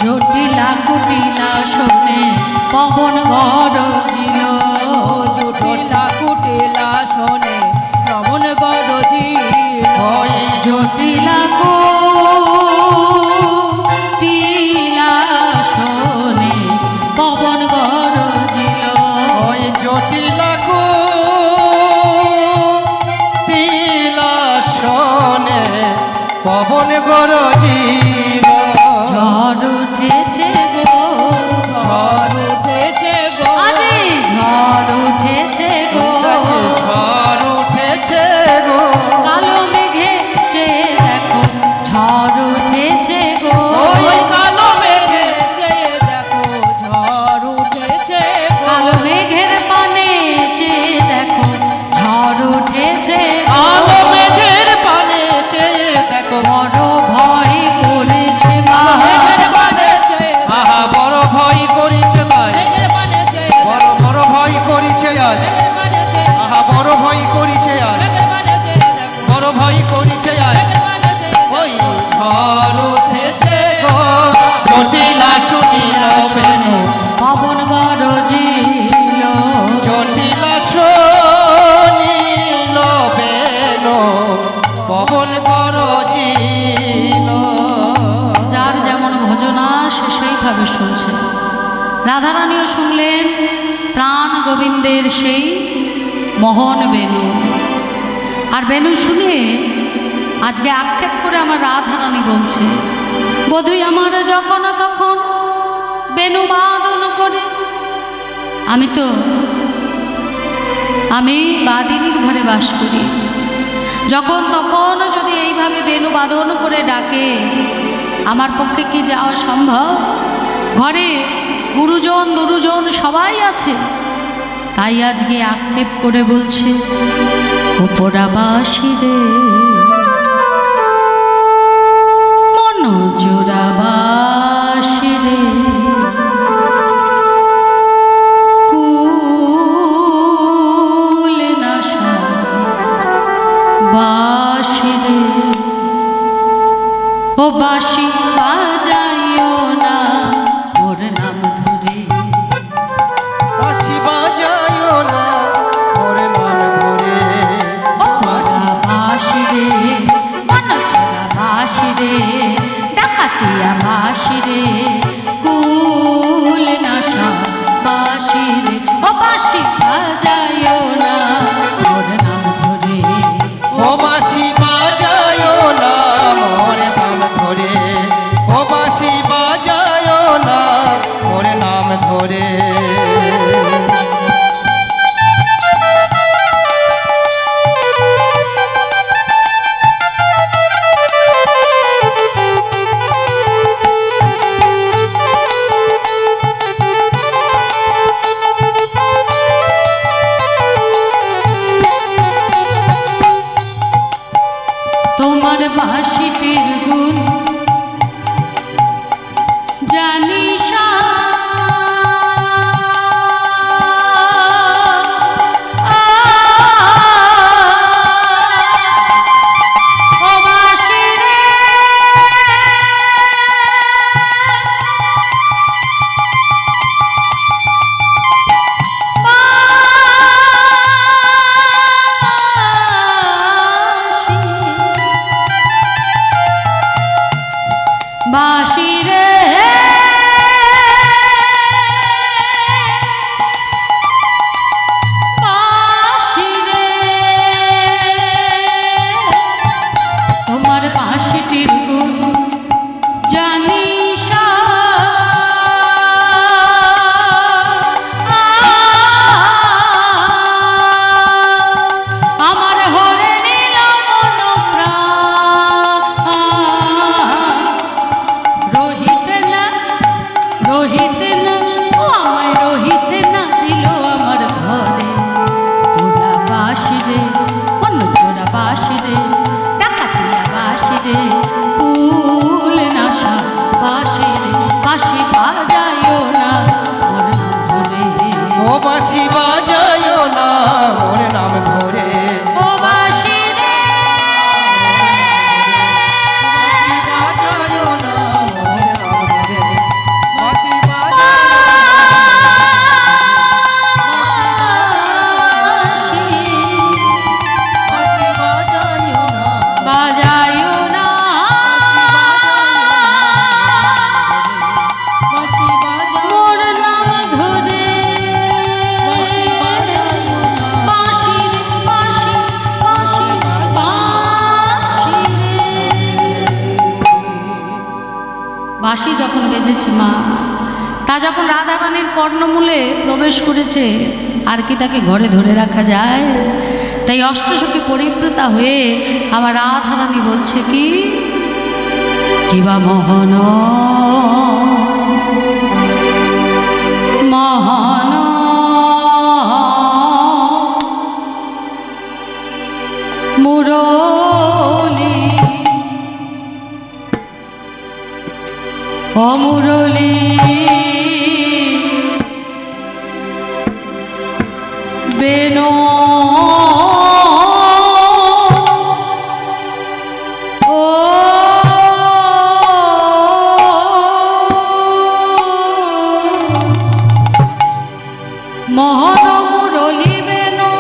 জটিলা কুটিলা শোনে পবন গরজিল। জটিলা কুটিলা শোনে পবন গরজিল। ওই জটিলা কুটিলা শোনে পবন গরজিল। ওই জটিলা কুটিলা শোনে পবন গরজিল। ঝড় উঠেছে গো, ঝড় উঠেছে গো। আজি ঝড় উঠেছে গো। ঝড় উঠেছে গো। কালো মেঘে চেয়ে দেখো ঝড় উঠেছে গো। ওই কালো মেঘে চেয়ে দেখো ঝড় উঠেছে গো। কালো মেঘের পানে চেয়ে দেখো ঝড় উঠেছে গো। কালো মেঘের পানে চেয়ে দেখো। বড় ভয় করেছে মা। মেঘের পানে চেয়ে আহা বড় ভয় করেছে তাই। মেঘের পানে চেয়ে বড় বড় ভয় করেছে আজ। মেঘের পানে চেয়ে আহা বড় ভয় করেছে আজ। মেঘের পানে চেয়ে দেখো বড় ভয় করেছে আজ। মেঘের পানে চেয়ে ওই ঝড় উঠেছে গো। জটিলা শুনিল বেনু। পবন গরজিল। জটিলা শুনিল বেনু। পবন গরজিল। যার যেমন ভজনা সে সেইভাবে শুনছে। রাধারানীও শুনলেন প্রাণ গোবিন্দের সেই মোহন বেনু। আর বেনু শুনে আজকে আক্ষেপ করে আমার রাধারানী বলছে, বধূই আমার যখন তখন বেনু বাদন করে। আমি বাদিনীর ঘরে বাস করি, যখন তখন যদি এইভাবে বেনু বাদন করে ডাকে আমার পক্ষে কি যাওয়া সম্ভব? ঘরে গুরুজন দুরুজন সবাই আছে, তাই আজকে আক্ষেপ করে বলছে, উপরাবাসী রে মন জোড়াবাসী রে কুল নাশা বাসী রে, ও বাসি বাজাইও না ওর নাম ধরে। বাঁশি বাজায়ও না ওর নাম ধরে। ও বাসি রে মন চোরা বাসি রে ডাকাতিয়া বাসি রে কুল নাশা বাসি রে, ও বাসি বাজাইও না ওর নাম ধরে। ও বাঁশি বাজায়ও না মোর নাম ধরে। ও বাঁশি বাজায়ও না মোর নাম ধরে। তোমার বাঁশিটির গুণ জানি সা, ও বাঁশি রে বাঁশি যে ফুল নাশা বাঁশি রে বাঁশি বাজায়ও না মোর নাম ধরে ও বাঁশি বাজায়ও না মোর নাম ধরে ও বাঁশি রে বাঁশি বাজায়ও না মোর নাম ধরে বাঁশি বাজায়ও না মোর নাম ধরে বাঁশি রে বাঁশি বাঁশি বাঁশি রে বাঁশি যখন বেজেছে মা, তা যখন রাধারানীর কর্ণমূলে প্রবেশ করেছে, আর কি তাকে ঘরে ধরে রাখা যায়? তাই অষ্টসখী পরিব্রতা হয়ে আমার রাধারানী বলছে কি, কিবা মোহন মোহন মুরলী অমুরলী বেনো ও মোহন মুরলী বেনো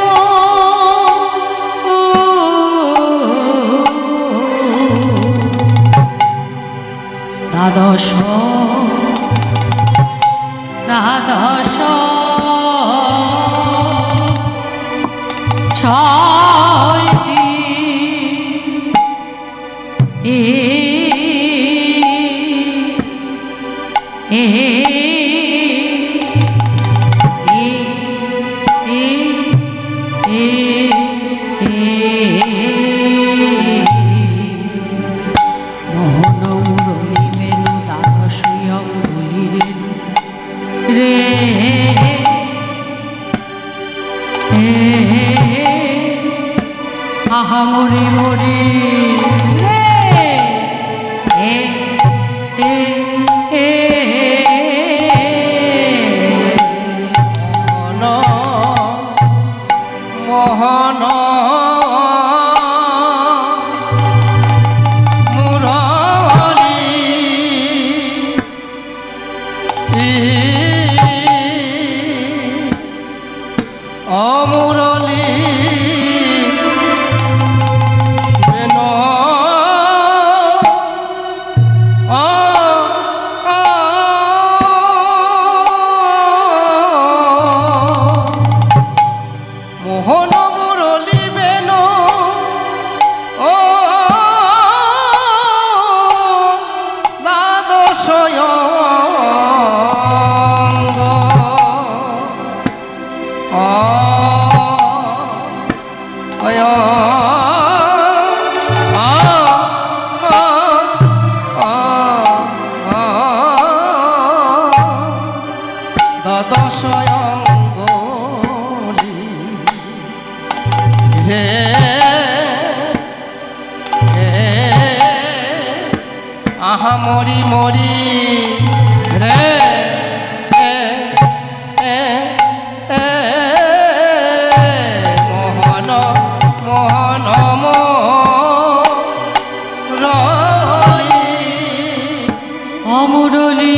দ্বাদশ দ্বাদশ ছয়টি এ এ মোহন মুরলী বেনু দ্বাদশ অঙ্গুলি রে আহা মরি মরি রে এ এ এ মোহন মুরলী অমুরলী বেনো মোহন মুরলী বেনো ও দ্বাদশ অঙ্গ দ্বাদশ অঙ্গুলি রে আহা মরি মরি রে মোহন মোহন মুরলী অমুরলী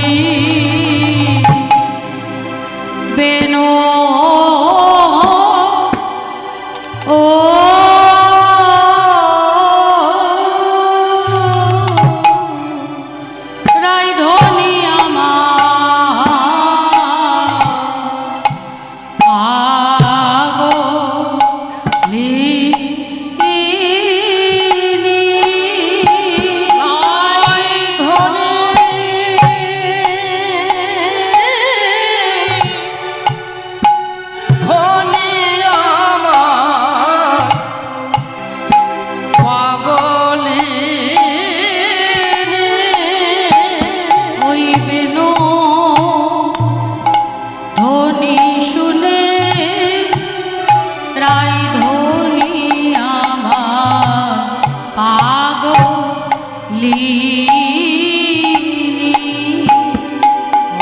বেনো ও রাই ধরে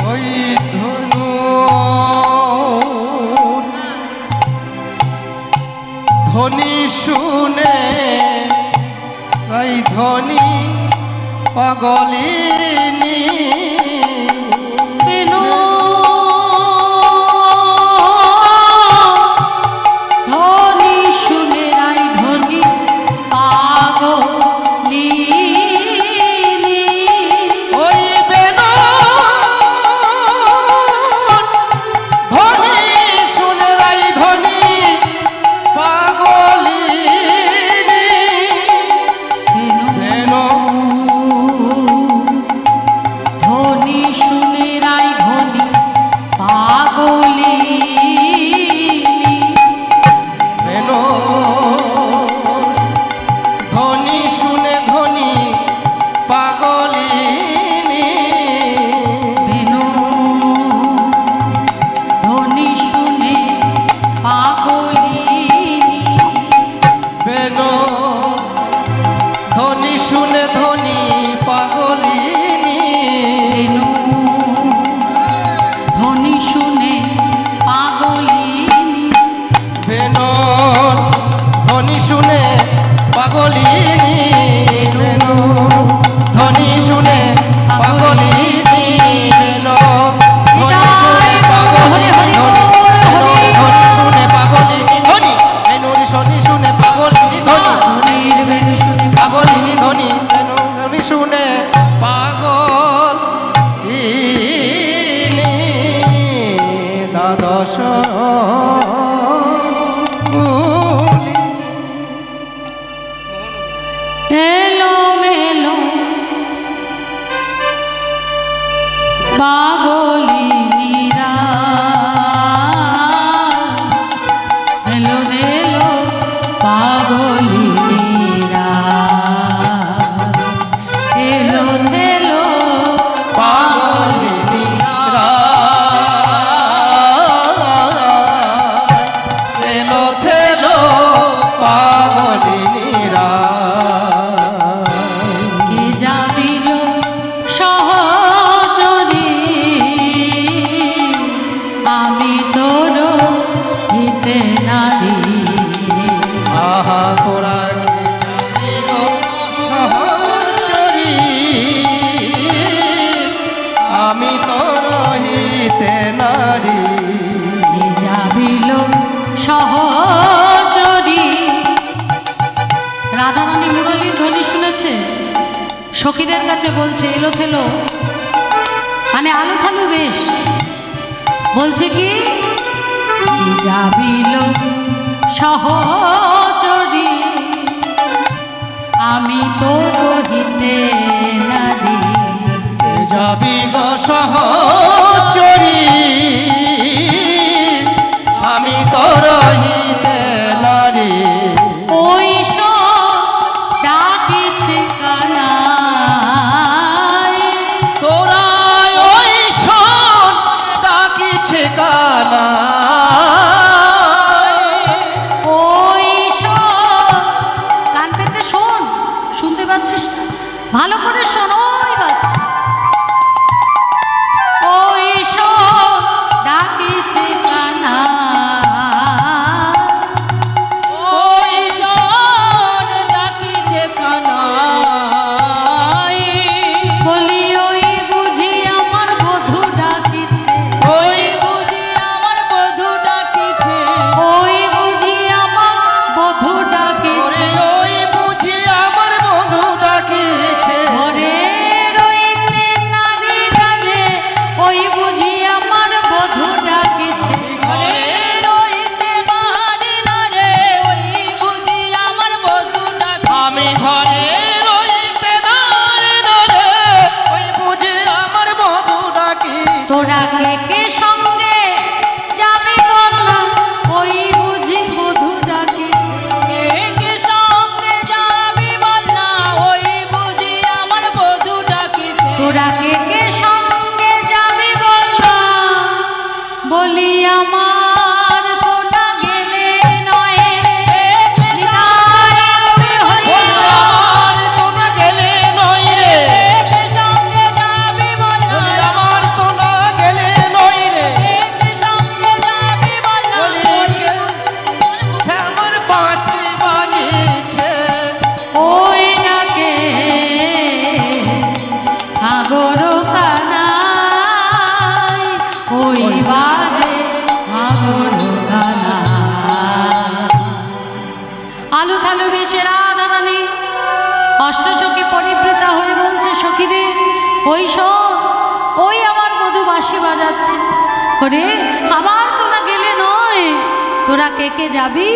ওই ধনু ধ্বনি শুনে ওই ধ্বনি পাগলিনী ধ্বনি শুনে রাই ধ্বনি পাগলিনী ওই বেনু ধ্বনি শুনে রাই ধ্বনি পাগলিনী বেনু ধ্বনি শুনে রাই ধ্বনি পাগলিনী বেনু ধ্বনি শুনে ধ্বনি পাগলিনী বেনু ধ্বনি শুনে পাগলিনী বেনু ধ্বনি শুনে ধ্বনি পাগলিনী বেনু ধ্বনি শুনে পাগলিনী বেনু ধ্বনি শুনে পাগলিনী বেনু ধ্বনি শুনে পাগলিনী বেনু ধ্বনি শুনে পাগলিনী ধ্বনি বেনুর ধ্বনি শুনে পাগলিনী ধ্বনি বেনুর ধ্বনি শুনে পাগলিনী ধ্বনি ধ্বনির বেনু শুনে পাগলিনী ধ্বনি বেনু ধ্বনি শুনে পাগলিনী দ্বাদশ কুলি। এলো মেলো পাগলিনীরা এলো এলো পাগলিনীরা এলো এলো পাগলিনী এলো থেলো পাগলিনী কে যাবিল সহচরী আমি তোর হিতে নারী আহা তোরা কে যাবি গো সহচরী আমি তোর হিতে নারী কে যাবিল সহচরী রাধারানী মুরলীর ধ্বনি শুনেছে সখীদের কাছে বলছে এলো থেলো মানে আলু থালু বেশ বলছে কি কে যাবিল সহচরী আমি তোর হিতে নারী যাবি গো সহচরী আমি তোর হিতে নারী ওই সব ডাকিছে কানায় তোরা ওই শোন ডাকিছে কানা ওই সব কান পেতে শোন শুনতে পাচ্ছিস না? ভালো করে শোন ওই বাচ্চা ওই সব ডাকিছে কানা ওই জন ডাকিছে কানাই বলি ওই বুঝি আমার বধূ ডাকিছে ওই বুঝি আমার বধূ ডাকিছে ওই বুঝি আমার বধূ ডাকিছে ওরে ওই বুঝি আমার বন্ধু ডাকিছে ঘরে অষ্টসখী পরিবৃতা হয়ে বলছে, সখী রে, ওই সব ওই আমার বধূ বাঁশি বাজাচ্ছে। ওরে আমার তোরা গেলে নয়, তোরা কে কে যাবি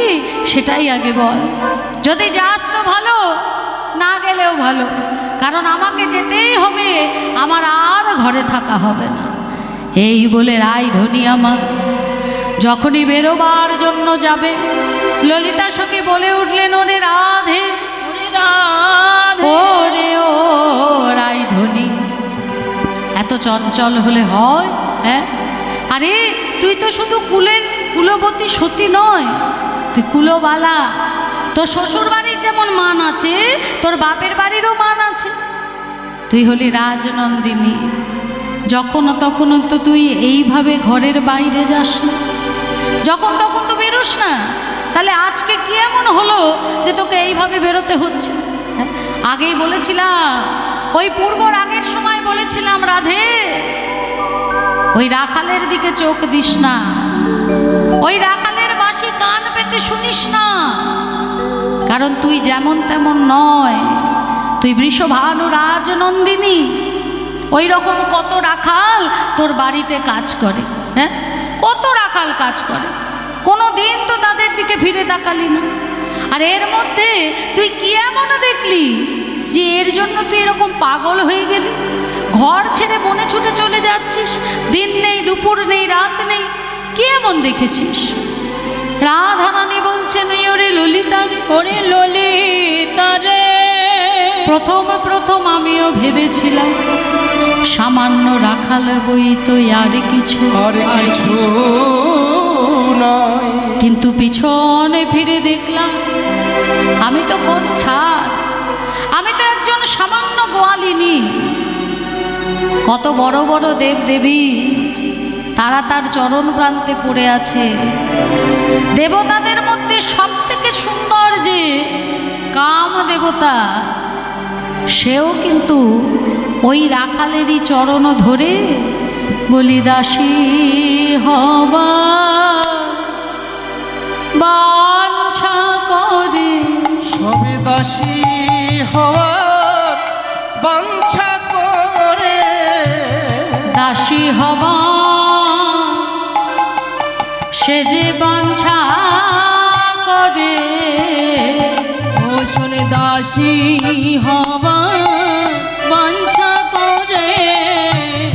সেটাই আগে বল। যদি যাস তো ভালো, না গেলেও ভালো, কারণ আমাকে যেতেই হবে, আমার আর ঘরে থাকা হবে না। এই বলে রায়ধনী আমার যখনই বেরোবার জন্য যাবে, ললিতা সখী বলে উঠলেন, ওরে রাধে, ওরে ও রায়ধনী, এত চঞ্চল হলে হয়? হ্যাঁ, আরে তুই তো শুধু কুলবতী সতী নয়, তুই কুলবালা। তোর শ্বশুর বাড়ির যেমন মান আছে, তোর বাপের বাড়িরও মান আছে। তুই হলি রাজনন্দিনী, যখন তখন তো তুই এইভাবে ঘরের বাইরে যাস না, যখন তখন তো বেরোস না। তাহলে আজকে কি এমন হলো যে তোকে এইভাবে বেরোতে হচ্ছে? আগেই বলেছিলাম, ওই পূর্ব রাগের সময় বলেছিলাম, রাধে ওই রাখালের দিকে চোখ দিস না, ওই রাখালের বাঁশি কান পেতে শুনিস না, কারণ তুই যেমন তেমন নয়, তুই বৃষভানু রাজনন্দিনী। ওই রকম কত রাখাল তোর বাড়িতে কাজ করে, হ্যাঁ, কত রাখাল কাজ করে, কোনো দিন তো তাদের দিকে ফিরে তাকালি না। আর এর মধ্যে তুই কি এমন দেখলি যে এর জন্য তুই এরকম পাগল হয়ে গেলি? ঘর ছেড়ে বনে ছুটে চলে যাচ্ছিস, দিন নেই, দুপুর নেই, রাত নেই, কি এমন দেখেছিস? রাধারানী বলছেন, ওরে ললিতা রে, ওরে ললিতা রে, প্রথম আমিও ভেবেছিলাম সামান্য রাখাল বই তো আর কিছু নয়, কিন্তু পিছনে ফিরে দেখলাম আমি তো কোন ছাড়, আমি তো একজন সামান্য গোয়ালিনী। কত বড় বড় দেবদেবী তারা তার চরণ প্রান্তে পড়ে আছে। দেবতাদের মধ্যে সব থেকে সুন্দর যে কাম দেবতা, সেও কিন্তু ওই রাখালেরই চরণ ধরে বলি দাসী হবা বাঞ্ছা করে, সবে দাসী হওয়ার বাঞ্ছা করে, দাসী হবা সে যে বাঞ্ছা করে, ও শুনে দাসী হবা বাঞ্ছা করে,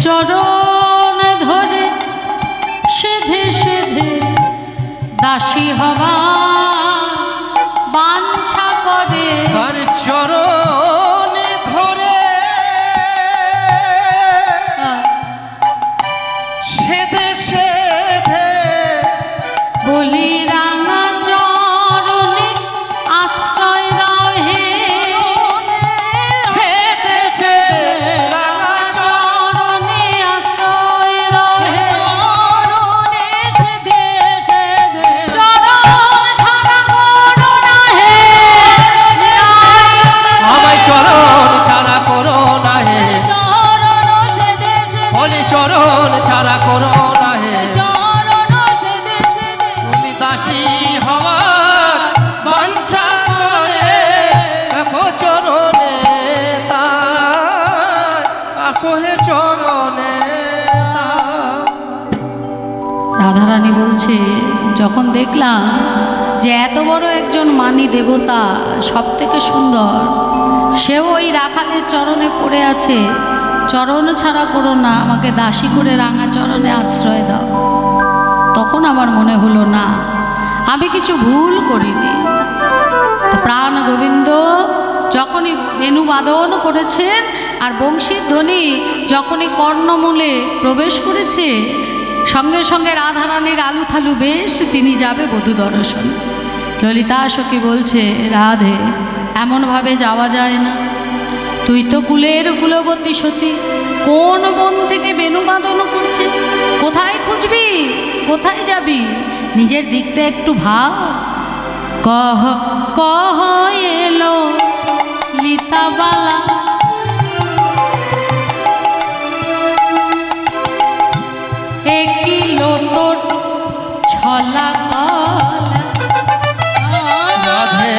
চরণ ধরে সেধে সেধে দাসী হবা বাঞ্ছা করে, তার চরণ ধরে সেধে সেধে বলি রাঙা চরণে আশ্রয় দাও হে, সেধে সেধে রাঙা চরণে আশ্রয় দাও হে, চরণে সেধে সেধে, চরণ ছাড়া করো না হে, আমায় চরণ ছাড়া করো না হে, চরণ সেধে সেধে, বলি চরণ ছাড়া করো না হে, চরণ সেধে সেধে, বলি দাসী হওয়ার বাঞ্ছা করে, দেখো চরণে তার আকোহে চরণে তার। রাধারানী বলছে, যখন দেখলাম যে এত বড় একজন মানি দেবতা, সব থেকে সুন্দর, সেও ওই রাখালের চরণে পড়ে আছে, চরণ ছাড়া করো না, আমাকে দাসী করে রাঙা চরণে আশ্রয় দাও, তখন আমার মনে হলো না, আমি কিছু ভুল করিনি। তো প্রাণ গোবিন্দ যখনই বেণু বাদন করেছেন আর বংশীর ধ্বনি যখনই কর্ণমূলে প্রবেশ করেছে, সঙ্গে সঙ্গে রাধারানীর আলু থালু বেশ তিনি যাবে বধূ দর্শন। ললিতা সখী বলছে, রাধে এমনভাবে যাওয়া যায় না, তুই তো কুলের কুলবতী সতী, কোন বন থেকে বেণু বাদন করছে, কোথায় খুঁজবি, কোথায় যাবি, নিজের দিকটা একটু ভাব। কহ কহ এলো লিতাবালা, একিলো তোর ছলা কলা, রাধে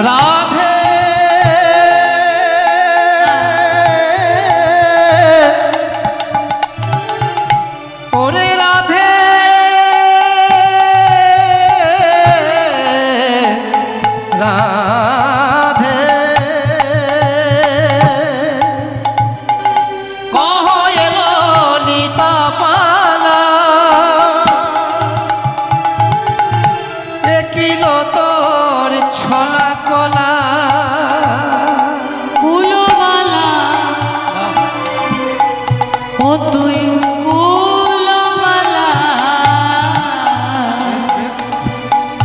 রাধে ওরে রাধে রাধে কহ এলো নিতা পালা একিলো তোর ছলা কলা কুলবালা ও তুই কুলবালা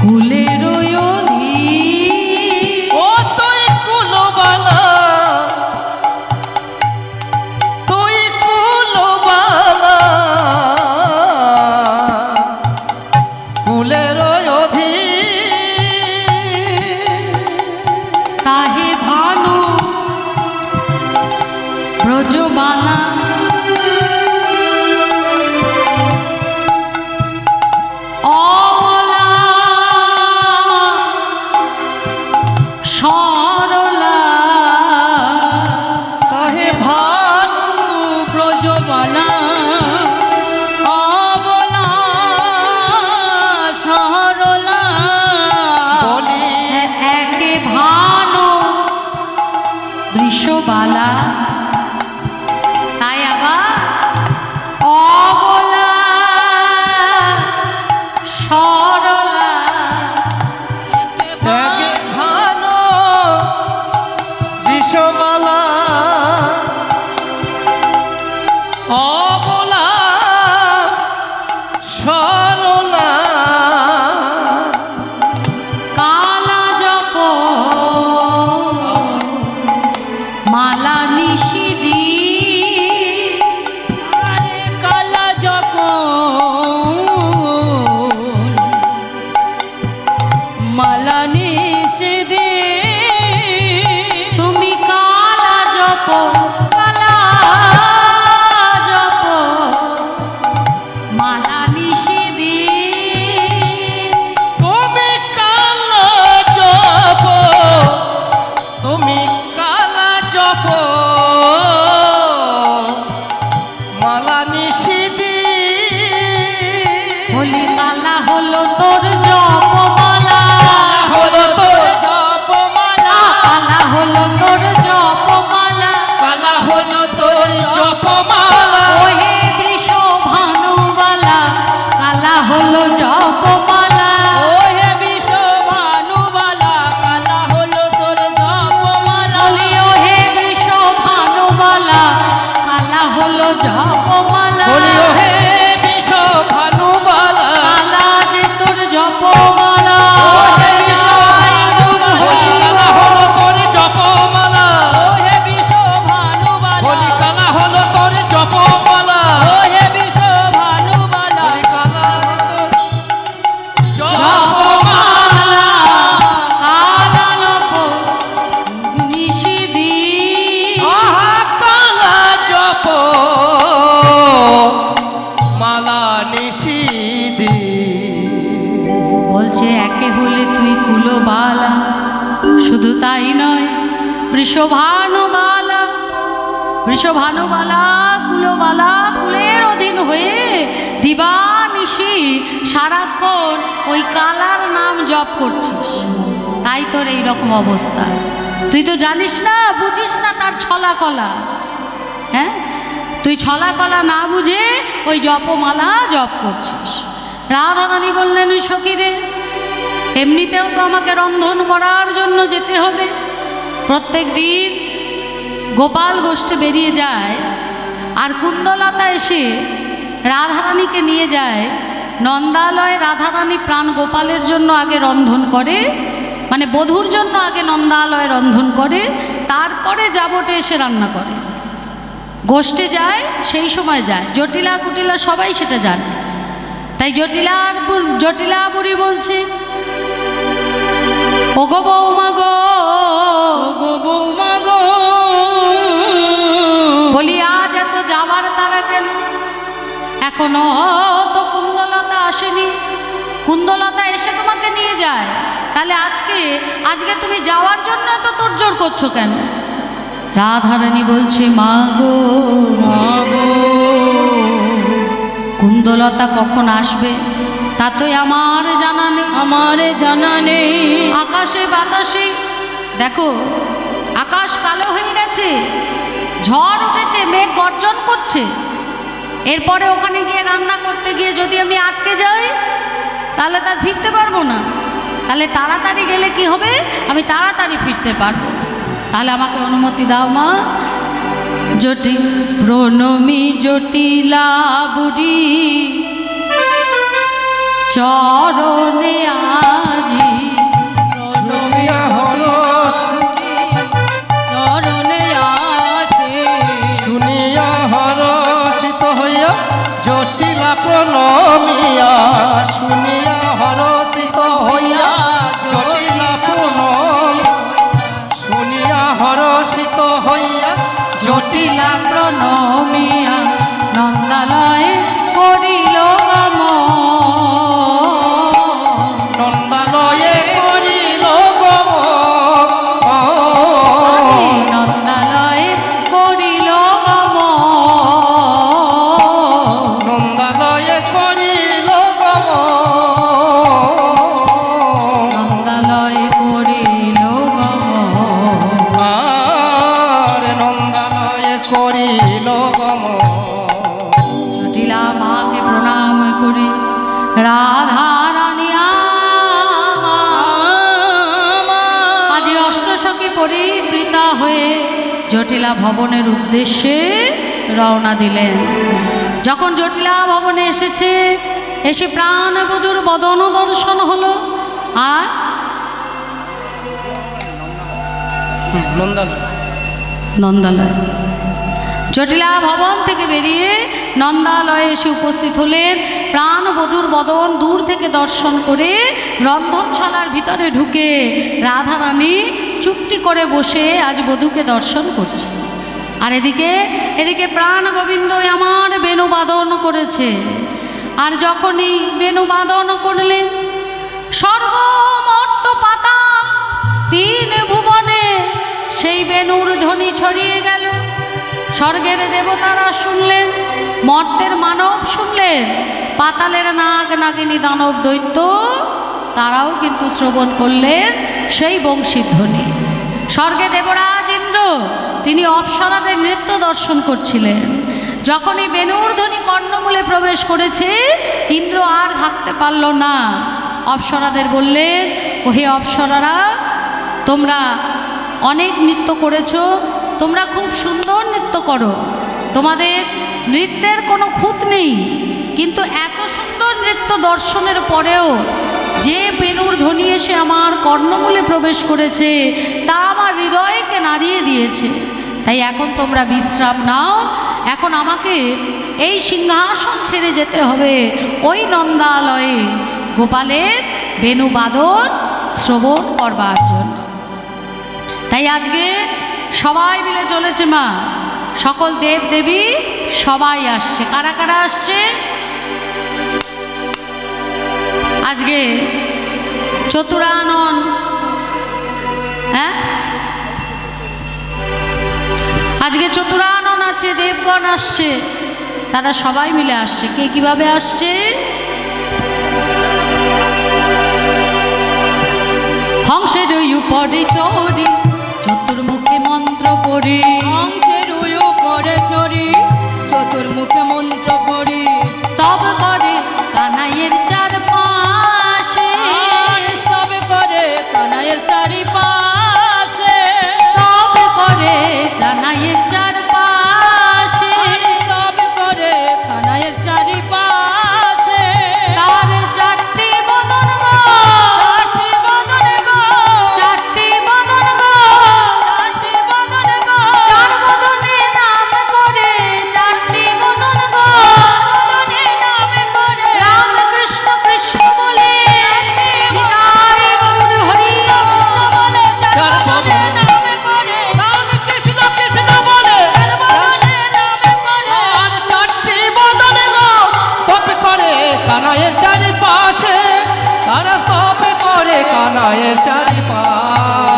কুলের ও তুই কুলবালা তুই কুলবালা কুলের অধি তাহে ভানু ব্রজবালা অমলা সরলা তাহে ভানু ব্রজবালা অবলা সরলা বলি একে ভানু বৃষবালা তাই আবার অবলা সরলা একে ভানু বিষবালা অবলা সরলা কালা জপ মালা নিশিদি আরে কালা যখন মালা নিষেধে তুমি কালা জপ মালা নিশিদি তুমি কালা জপ তুমি কালা জপ মালা নিষিদি বলি কালা হলো তোর জপমালা হলো তোর জপমালা কালা হলো তোর জপমালা কালা হলো তোর জপমালা ওহে বৃষ ভানুবালা কালা হলো জপমালা ও হে বিশ্ব ভানুবালা কালা হলো তোর জপমালা বলি ওহে বৃষ ভানুবালা কালা হলো জপমালা বলি ও হে বিষ ভানুবালা কালা যে তোর জপমালা বলি কালা হলো তোর জপমালা ও হে বিশ্ব ভানুবালা বলি কালা হলো তোর জপমালা ও হে বিশ্ব ভানুবালা বলি কালা হলো তোর জপমালা জপমালা কালা নপ নিশিদি আহা কালা জপ মালা নিষিদি বলছে একে হলে তুই কুলবালা শুধু তাই নয় বৃষভানুবালা বৃষভানুবালা কুলবালা কুলের অধীন হয়ে দিবানিশি সারাক্ষণ ওই কালার নাম জপ করছিস তাই তোর এই রকম অবস্থা তুই তো জানিস না বুঝিস না তার ছলা কলা হ্যাঁ তুই ছলা কলা না বুঝে ওই জপমালা জপ করছিস রাধারানী বললেন সখীরে এমনিতেও তো আমাকে রন্ধন করার জন্য যেতে হবে প্রত্যেক দিন গোপাল গোষ্ঠে বেরিয়ে যায় আর কুন্দলতা এসে রাধারানীকে নিয়ে যায় নন্দালয়ে। রাধারানী প্রাণ গোপালের জন্য আগে রন্ধন করে, মানে বধূর জন্য আগে নন্দালয়ে রন্ধন করে, তারপরে যাবটে এসে রান্না করে। গোষ্ঠে যায় সেই সময় যায়, জটিলা কুটিলা সবাই সেটা জানে। তাই জটিলা বুড়ি বলছে, ওগো বৌমা গো, গো বৌমা গো, বলি আজ এত যাবার তারা কেন? এখনো তো কুন্দলতা আসেনি। কুন্দলতা এসে তোমাকে নিয়ে যায়, তাহলে আজকে তুমি যাওয়ার জন্য এত তোড়জোড় করছো কেন? রাধারানী বলছে, মা গো কুন্দলতা কখন আসবে তা তো আমার জানা নেই। আকাশে বাতাসে দেখো, আকাশ কালো হয়ে গেছে, ঝড় উঠেছে, মেঘ গর্জন করছে। এরপরে ওখানে গিয়ে রান্না করতে গিয়ে যদি আমি আটকে যাই তাহলে তার ফিরতে পারবো না। তাহলে তাড়াতাড়ি গেলে কি হবে, আমি তাড়াতাড়ি ফিরতে পারবো। তাহলে আমাকে অনুমতি দাও মা। প্রণমী জটিলা বুড়ি চরণে আজি, প্রণমিয়া হরস চরণে আসে, শুনিয়া হরষিত হইয়া জটিলা প্রণমিয়া, শুনিয়া হরষিত হইয়া জটিলা শুনিয়া হরষিত হইয়া জটিলা প্রণমিয়া নন্দালয়ে করিল নন্দালয়ে করিল নন্দালয়ে করিল নন্দালয়ে করিল নন্দালয়ে করিল আর নন্দালয়ে করিল জটিলা মাকে প্রণাম করে রাধা রানী আজ অষ্টসখী পরিবৃতা হয়ে জটিলা ভবনের উদ্দেশ্যে রওনা দিলেন। যখন জটিলা ভবনে এসে প্রাণবধূর বদন দর্শন হলো। আর নন্দালয়, জটিলা ভবন থেকে বেরিয়ে নন্দালয়ে এসে উপস্থিত হলেন। প্রাণবধূর বদন দূর থেকে দর্শন করে রন্ধনশালার ভিতরে ঢুকে রাধারানী চুপটি করে বসে আজ বধূকে দর্শন করছে। আর এদিকে প্রাণ গোবিন্দ আমার বেণু বাদন করেছে। আর যখনই বেণু বাদন করলেন, স্বর্গ মর্ত পাতাল তিন ভুবনে সেই বেণুর ধ্বনি ছড়িয়ে গেল। স্বর্গের দেবতারা শুনলেন, মর্তের মানব শুনলেন, পাতালের নাগ নাগিনী দানব দৈত্য তারাও কিন্তু শ্রবণ করলেন সেই বংশীধ্বনি। স্বর্গে দেবরাজ ইন্দ্র তিনি অপ্সরাদের নৃত্য দর্শন করছিলেন। যখনই বেণুর ধ্বনি কর্ণমূলে প্রবেশ করেছে, ইন্দ্র আর থাকতে পারল না। অপ্সরাদের বললেন, ওহে অপ্সরারা, তোমরা অনেক নৃত্য করেছো, তোমরা খুব সুন্দর নৃত্য করো, তোমাদের নৃত্যের কোনো খুঁত নেই, কিন্তু এত সুন্দর নৃত্য দর্শনের পরেও যে বেণুর ধ্বনি এসে আমার কর্ণমূলে প্রবেশ করেছে তা আমার হৃদয়কে নাড়িয়ে দিয়েছে। তাই এখন তোমরা বিশ্রাম নাও, এখন আমাকে এই সিংহাসন ছেড়ে যেতে হবে ওই নন্দালয়ে গোপালের বেণুবাদন শ্রবণ করবার জন্য। তাই আজকে সবাই মিলে চলেছে মা, সকল দেব দেবী সবাই আসছে। কারা কারা আসছে? আজকে চতুরানন, হ্যাঁ আজকে চতুরানন আছে, দেবগণ আসছে, তারা সবাই মিলে আসছে। কে কিভাবে আসছে? হংসের উপরে চড়ি চতুর্মুখে মন্ত্র পড়ি, হংসের উপরে চড়ি চতুর্মুখে মন্ত্র পড়ি, স্তব করে কানাইয়ের চারপাশে, স্তব করে কানাইয়ের চারিপাশে, স্তব করে জানাইয়ের চারপাশে, স্তব করে কানাইয়ের চারিপাশে, তার চারটি বদন গো, চারটি বদন গো, চারটি বদন গো, চারটি বদন গো, চার বদনে নাম করে, চারটি বদন গো, বদনে নাম করে, রাম কৃষ্ণ কৃষ্ণ বলে নিতাই গৌর হরি বলে চার বদনে নাম করে, রাম কৃষ্ণ কৃষ্ণ বলে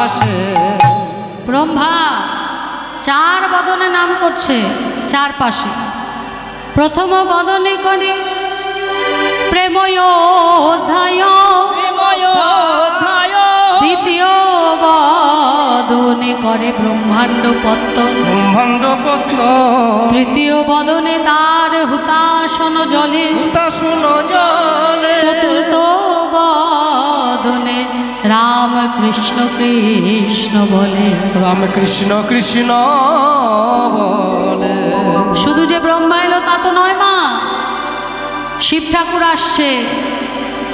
পাশে। ব্রহ্মা চার বদনে নাম করছে, চার পাশে। প্রথম বদনে করে প্রেময়োধ্যায়, দ্বিতীয় বদনে করে ব্রহ্মাণ্ড পত্তন, ব্রহ্মাণ্ড পত্র, তৃতীয় বদনে তার হুতাশন জলে, হুতাশন জলে, চতুর্থ বদনে রাম কৃষ্ণ কৃষ্ণ বলে। রাম কৃষ্ণ কৃষ্ণ বলে। শুধু যে ব্রহ্মা এলো তা তো নয় মা, শিব ঠাকুর আসছে,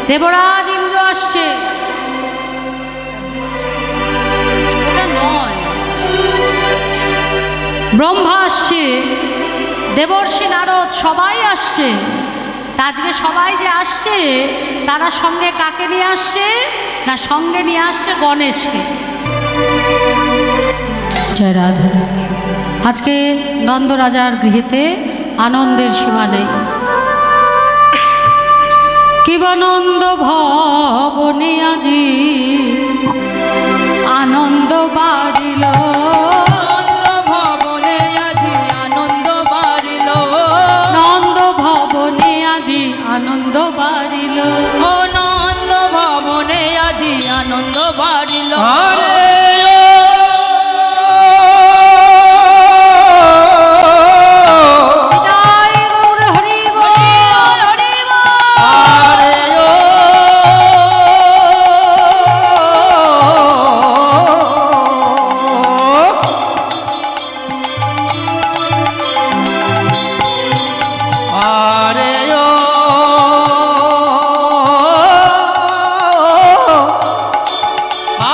দেবরাজ ইন্দ্র আসছে, ওটা নয়। ব্রহ্মা আসছে, দেবর্ষি নারদ সবাই আসছে। তা আজকে সবাই যে আসছে তারা সঙ্গে কাকে নিয়ে আসছে? না, সঙ্গে নিয়ে আসছে গণেশকে। জয় রাধা। আজকে নন্দরাজার গৃহেতে আনন্দের সীমা নেই। কিবানন্দ ভবনে আজি আনন্দ বাড়িল, নন্দ ভবনে আজি আনন্দ বাড়িল, নন্দ ভবনে আদি আনন্দ বাড়িল, ও নন্দ ভবনে আজি আনন্দ বাড়িল। আরে জয় গৌর হরি বল। হরি বল। আরে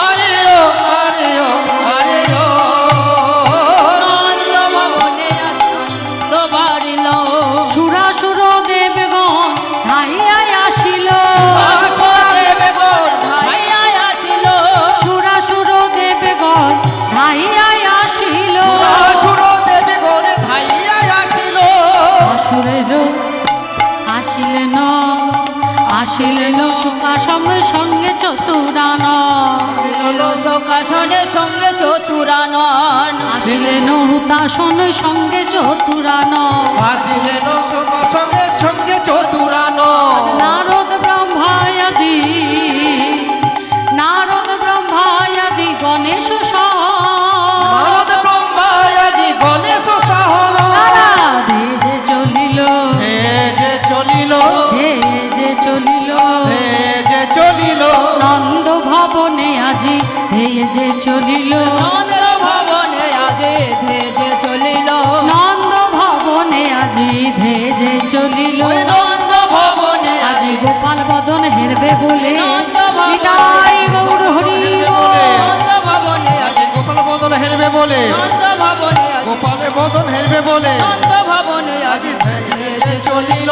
আরে আরে আরে আরে নন্দ ভবনে আজি আনন্দ বাড়িল, সুরাসুর দেবগণ ধাইয়াই আসিল, ধাইয়াই আসিল, সুরাসুর দেবগণ ধাইয়াই আসিল, আসুর দেবে গণে ধাইয়া আসিল। আসুরের আসিলেন, আসিলেন সুকা সঙ্গে সঙ্গে চতুরান, আসিল শোকাসনের সঙ্গে চতুরানন, আসিলেন হুতাসন সঙ্গে চতুরান, আসিলেন সঙ্গে সঙ্গে চতুরান। নারদ ব্রহ্মায়াদি, নারদ ব্রহ্মায়াদি গণেশ সহ নারদ ব্রহ্মায়াজি গণেশ সহন। তারা ধে যে চলিল, হে যে চলিল, ধে যে চলিল, হে যে চলিল, নন্দ ভবনে আজি ধে যে চলিল, নন্দ ভবনে আজি ধেজে চলিল, নন্দ ভবনে আজি ধে যে চলিল, ওই নন্দ ভবনে আজি গোপাল বদন হেরবে বলে, নন্দ ভবনে নিতাই গৌর হরি বল। নন্দ ভবনে আজ গোপাল বদন হেরবে বলে, নন্দ ভবনে গোপালে বদন হেরবে বলে, নন্দ ভবনে আজি যে চলিল।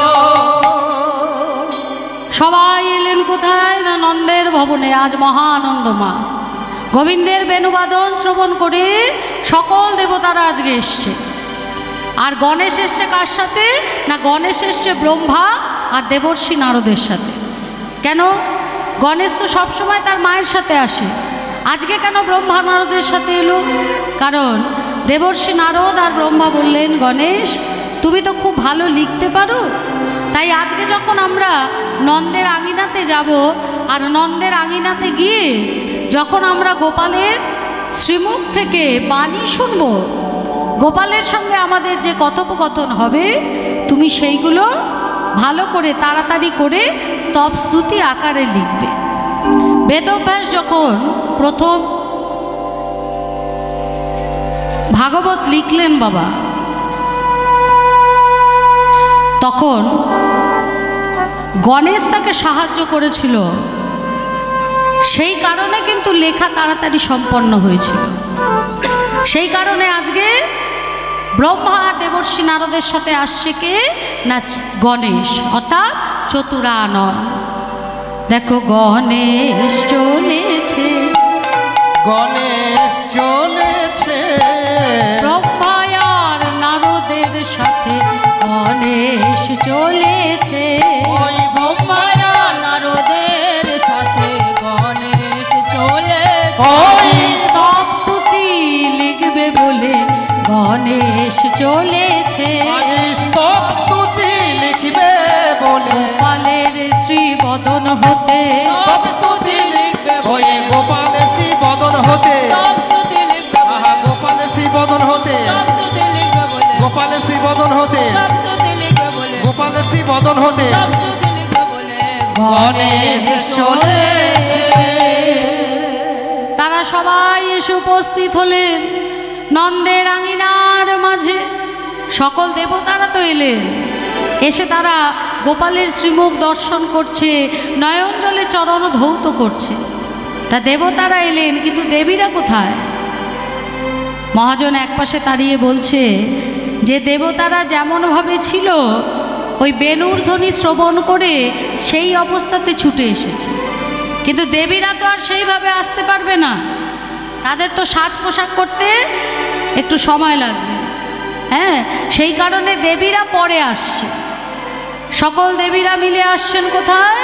সবাই এলেন কোথায়? না নন্দের ভবনে। আজ মহা আনন্দ মা গোবিন্দের বেণুবাদন শ্রবণ করে সকল দেবতারা আজকে এসছে। আর গণেশ এসছে কার সাথে? না গণেশ এসছে ব্রহ্মা আর দেবর্ষি নারদের সাথে। কেন? গণেশ তো সবসময় তার মায়ের সাথে আসে, আজকে কেন ব্রহ্মা নারদের সাথে এলো? কারণ দেবর্ষি নারদ আর ব্রহ্মা বললেন, গণেশ তুমি তো খুব ভালো লিখতে পারো, তাই আজকে যখন আমরা নন্দের আঙিনাতে যাব, আর নন্দের আঙিনাতে গিয়ে যখন আমরা গোপালের শ্রীমুখ থেকে বাণী শুনব, গোপালের সঙ্গে আমাদের যে কথোপকথন হবে, তুমি সেইগুলো ভালো করে তাড়াতাড়ি করে স্তব স্তুতি আকারে লিখবে। বেদব্যাস যখন প্রথম ভাগবত লিখলেন বাবা, তখন গণেশ তাকে সাহায্য করেছিল, সেই কারণে কিন্তু লেখা তাড়াতাড়ি সম্পন্ন হয়েছিল। সেই কারণে আজকে ব্রহ্মা আর দেবর্ষি নারদের সাথে আসছে কে? না গণেশ, অর্থাৎ চতুরানন। দেখো গণেশ চলেছে, গণেশ চলেছে, ব্রহ্মা আর নারদের সাথে গণেশ চলেছে, ওই ব্রহ্মা নারদের সাথে গণেশ চলে ওই গণেশ চলেছে। তারা সবাই এসে উপস্থিত হলেন নন্দের আঙিনার মাঝে। সকল দেবতারা তো এলেন, এসে তারা গোপালের শ্রীমুখ দর্শন করছে, নয়ন জলে চরণ ধৌত করছে। তা দেবতারা এলেন, কিন্তু দেবীরা কোথায়? মহাজন একপাশে দাঁড়িয়ে বলছে যে দেবতারা যেমনভাবে ছিল ওই বেণুর ধ্বনি শ্রবণ করে সেই অবস্থাতে ছুটে এসেছে, কিন্তু দেবীরা তো আর সেইভাবে আসতে পারবে না। তাদের তো সাজ পোশাক করতে একটু সময় লাগবে। হ্যাঁ, সেই কারণে দেবীরা পরে আসছে। সকল দেবীরা মিলে আসছেন কোথায়?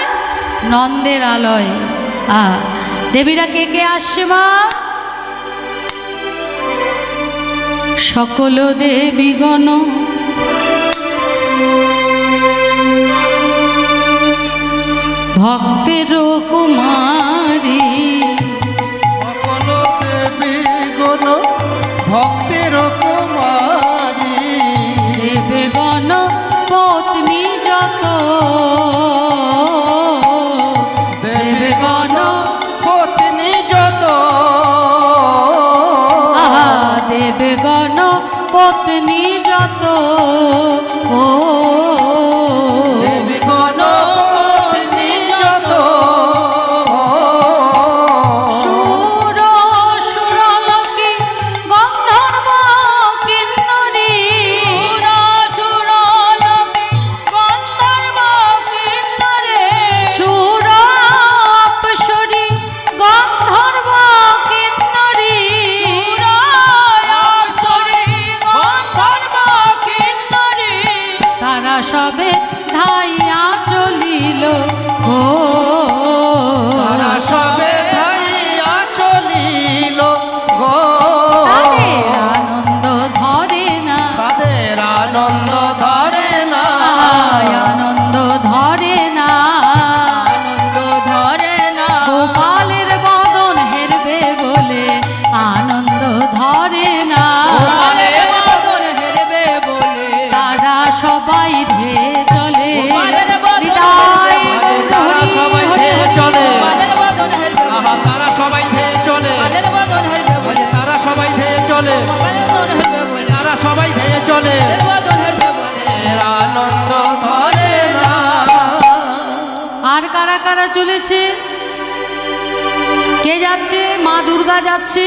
নন্দের আলয়ে। দেবীরা কে কে আসছে মা? সকল দেবীগণ ভক্তের কুমারী, সকল দেবীগণ ভক্তের কুমারী, দেবগণ পত্নী যত, দেবগণ পত্নী যত, দেবগণ পত্নী যত, ও দেবগণ পত্নী যত, সুর সুরলোকি গন্ধর্ব কিন্নরী, সুর অপ্সরী গন্ধর্ব কিন্নরী, তারা সবে ধাইয়া চলিল ও, তারা সবে ধাইয়া চলিল গো। তাদের আনন্দ ধরে না, তাদের আনন্দ ধরে না, আনন্দ ধরে না, গোপালের বদন হেরবে বলে আনন্দ ধরে না। তারা সবাই ধেয়ে চলে, বিদায় তারা সবাই হরি ধেয়ে হরি চলে, হরি। আহা, তারা সবাই ধেয়ে চলে, বলে তারা সবাই ধেয়ে চলে, তারা সবাই ধেয়ে চলে, এর আনন্দ ধরে না। আর কারা কারা চলেছে? কে যাচ্ছে? মা দুর্গা যাচ্ছে,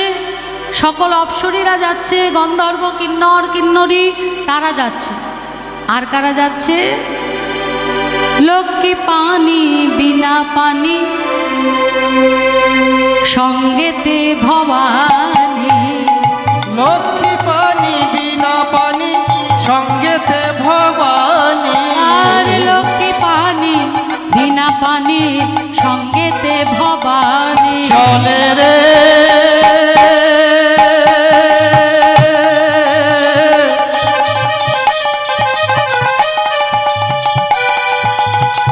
সকল অপ্সরীরা যাচ্ছে, গন্ধর্ব কিন্নর কিন্নরী তারা যাচ্ছে। আর কারা যাচ্ছে? লক্ষ্মী পানি বিনা পানি সঙ্গেতে ভবানী, লক্ষ্মী পানি বিনা পানি সঙ্গেতে ভবানী, আর লক্ষ্মী পানি বিনা পানি সঙ্গেতে ভবানী। চলে রে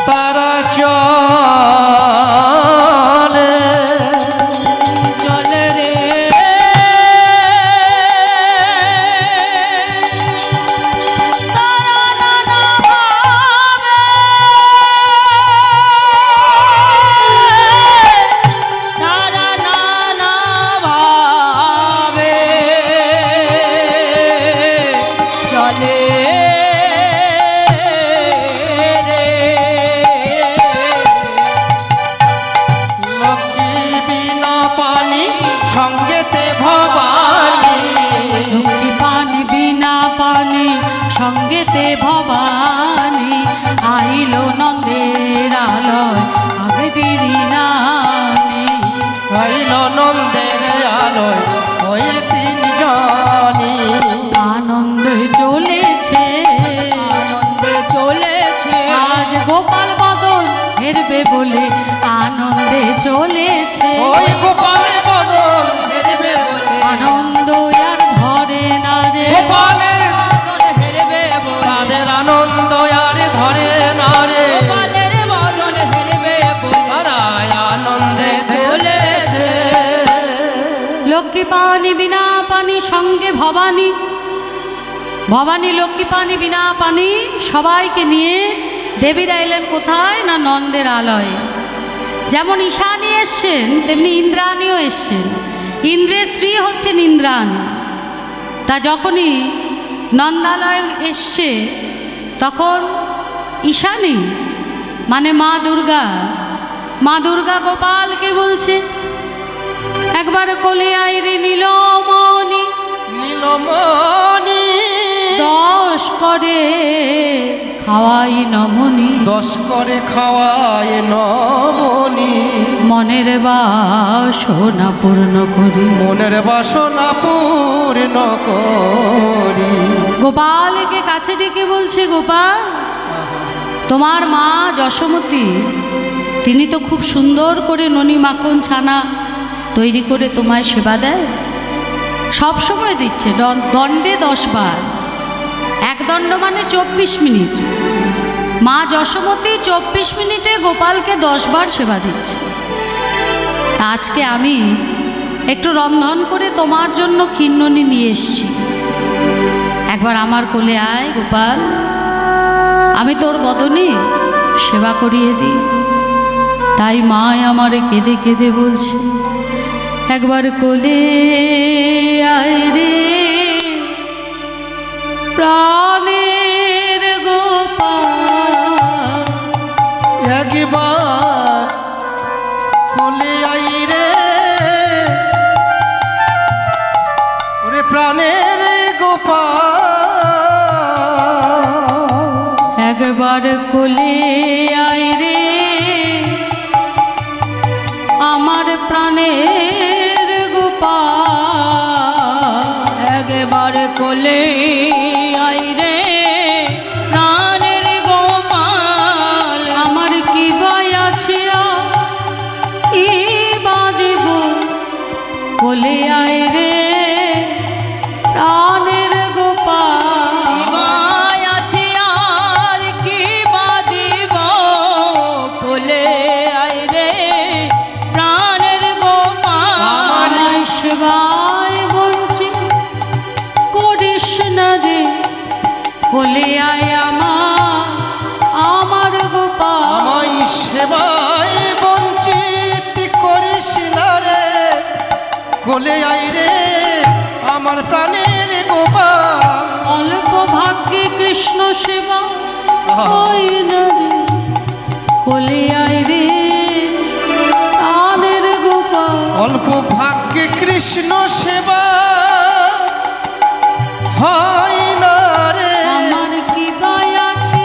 তারা চলে, চলে রে তারা নানা ভাবে, তারা নানা ভাবে চলে রে। লক্ষ্মী বিনা পানি সঙ্গেতে ভবানী, লক্ষ্মী পানি বিনা পানি সঙ্গেতে ভবানী, আইলো নন্দের আলয় আগে দেরি নানি। হইল নন্দের আলোয় ওই তিনজনই, আনন্দে চলেছে, আনন্দে চলেছে আজ গোপাল বদন হেরবে বলে আনন্দে চলেছে। ওই গোপালের বদন হেরবে বলে, আনন্দ আর ধরে না রে, গোপালের বদন হেরবে বলে, তাদের আনন্দ আর ধরে না রে, গোপালের বদন হেরবে বলে তারা আনন্দে চলেছে। লক্ষ্মী পানি বিনা পানি সঙ্গে ভবানী, ভবানী লক্ষ্মী পানি বিনা পানি সবাইকে নিয়ে দেবীরা এলেন কোথায়? না নন্দের আলয়ে। যেমন ঈশানী এসছেন তেমনি ইন্দ্রাণীও এসছেন। ইন্দ্রের স্ত্রী হচ্ছেন ইন্দ্রাণী। তা যখনই নন্দালয় এসছে তখন ঈশানী মানে মা দুর্গা গোপালকে বলছে, একবার কোলে আয় রে নীলমণি, নীলমণি 10 করে খাওয়াই নমনি, 10 করে খাওয়ায় নমনি, মনের বাসনা পূর্ণ করি, মনের বাসনা পূর্ণ করি। গোপালকে কাছে ডেকে বলছে, গোপাল তোমার মা যশোমতী তিনি তো খুব সুন্দর করে ননি মাখন ছানা তৈরি করে তোমায় সেবা দেয়, সব সময় দিচ্ছে, দণ্ডে 10 বার, এক দণ্ড মানে 24 মিনিট। মা যশোমতী 24 মিনিটে গোপালকে 10 বার সেবা দিচ্ছে। তা আজকে আমি একটু রন্ধন করে তোমার জন্য ক্ষীরননি নিয়ে এসছি, একবার আমার কোলে আয় গোপাল, আমি তোর বদনে সেবা করিয়ে দিই। তাই মায় আমারে কেঁদে কেঁদে বলছে, একবার কোলে আয় রে প্রাণের গোপাল, একবার কোলে আই রে ওরে প্রাণের গোপাল, একবার কোলে আয় রে আমার প্রাণের গোপাল, একবার কোলে আই রে প্রাণের গোপাল, আমার কি ভয় আছে কি বা দেব, কোলে আয় রে প্রাণের গোপাল, মায় আছে আর কি বা দিব, কোলে আই রে প্রাণের গোপাল, আমার সেবায় বঞ্চি করিস না রে, কোলে আয় আমার গোপাল, আমায় সেবায় বঞ্চিত করিস না রে, কোলে আই রে আমার প্রাণের গোপাল। অল্প ভাগ্যে কৃষ্ণ সেবা হয় না রে, কোলে আয় রে প্রাণের গোপাল, অল্প ভাগ্যে কৃষ্ণ সেবা হয় না রে, আমার কি ভয় আছে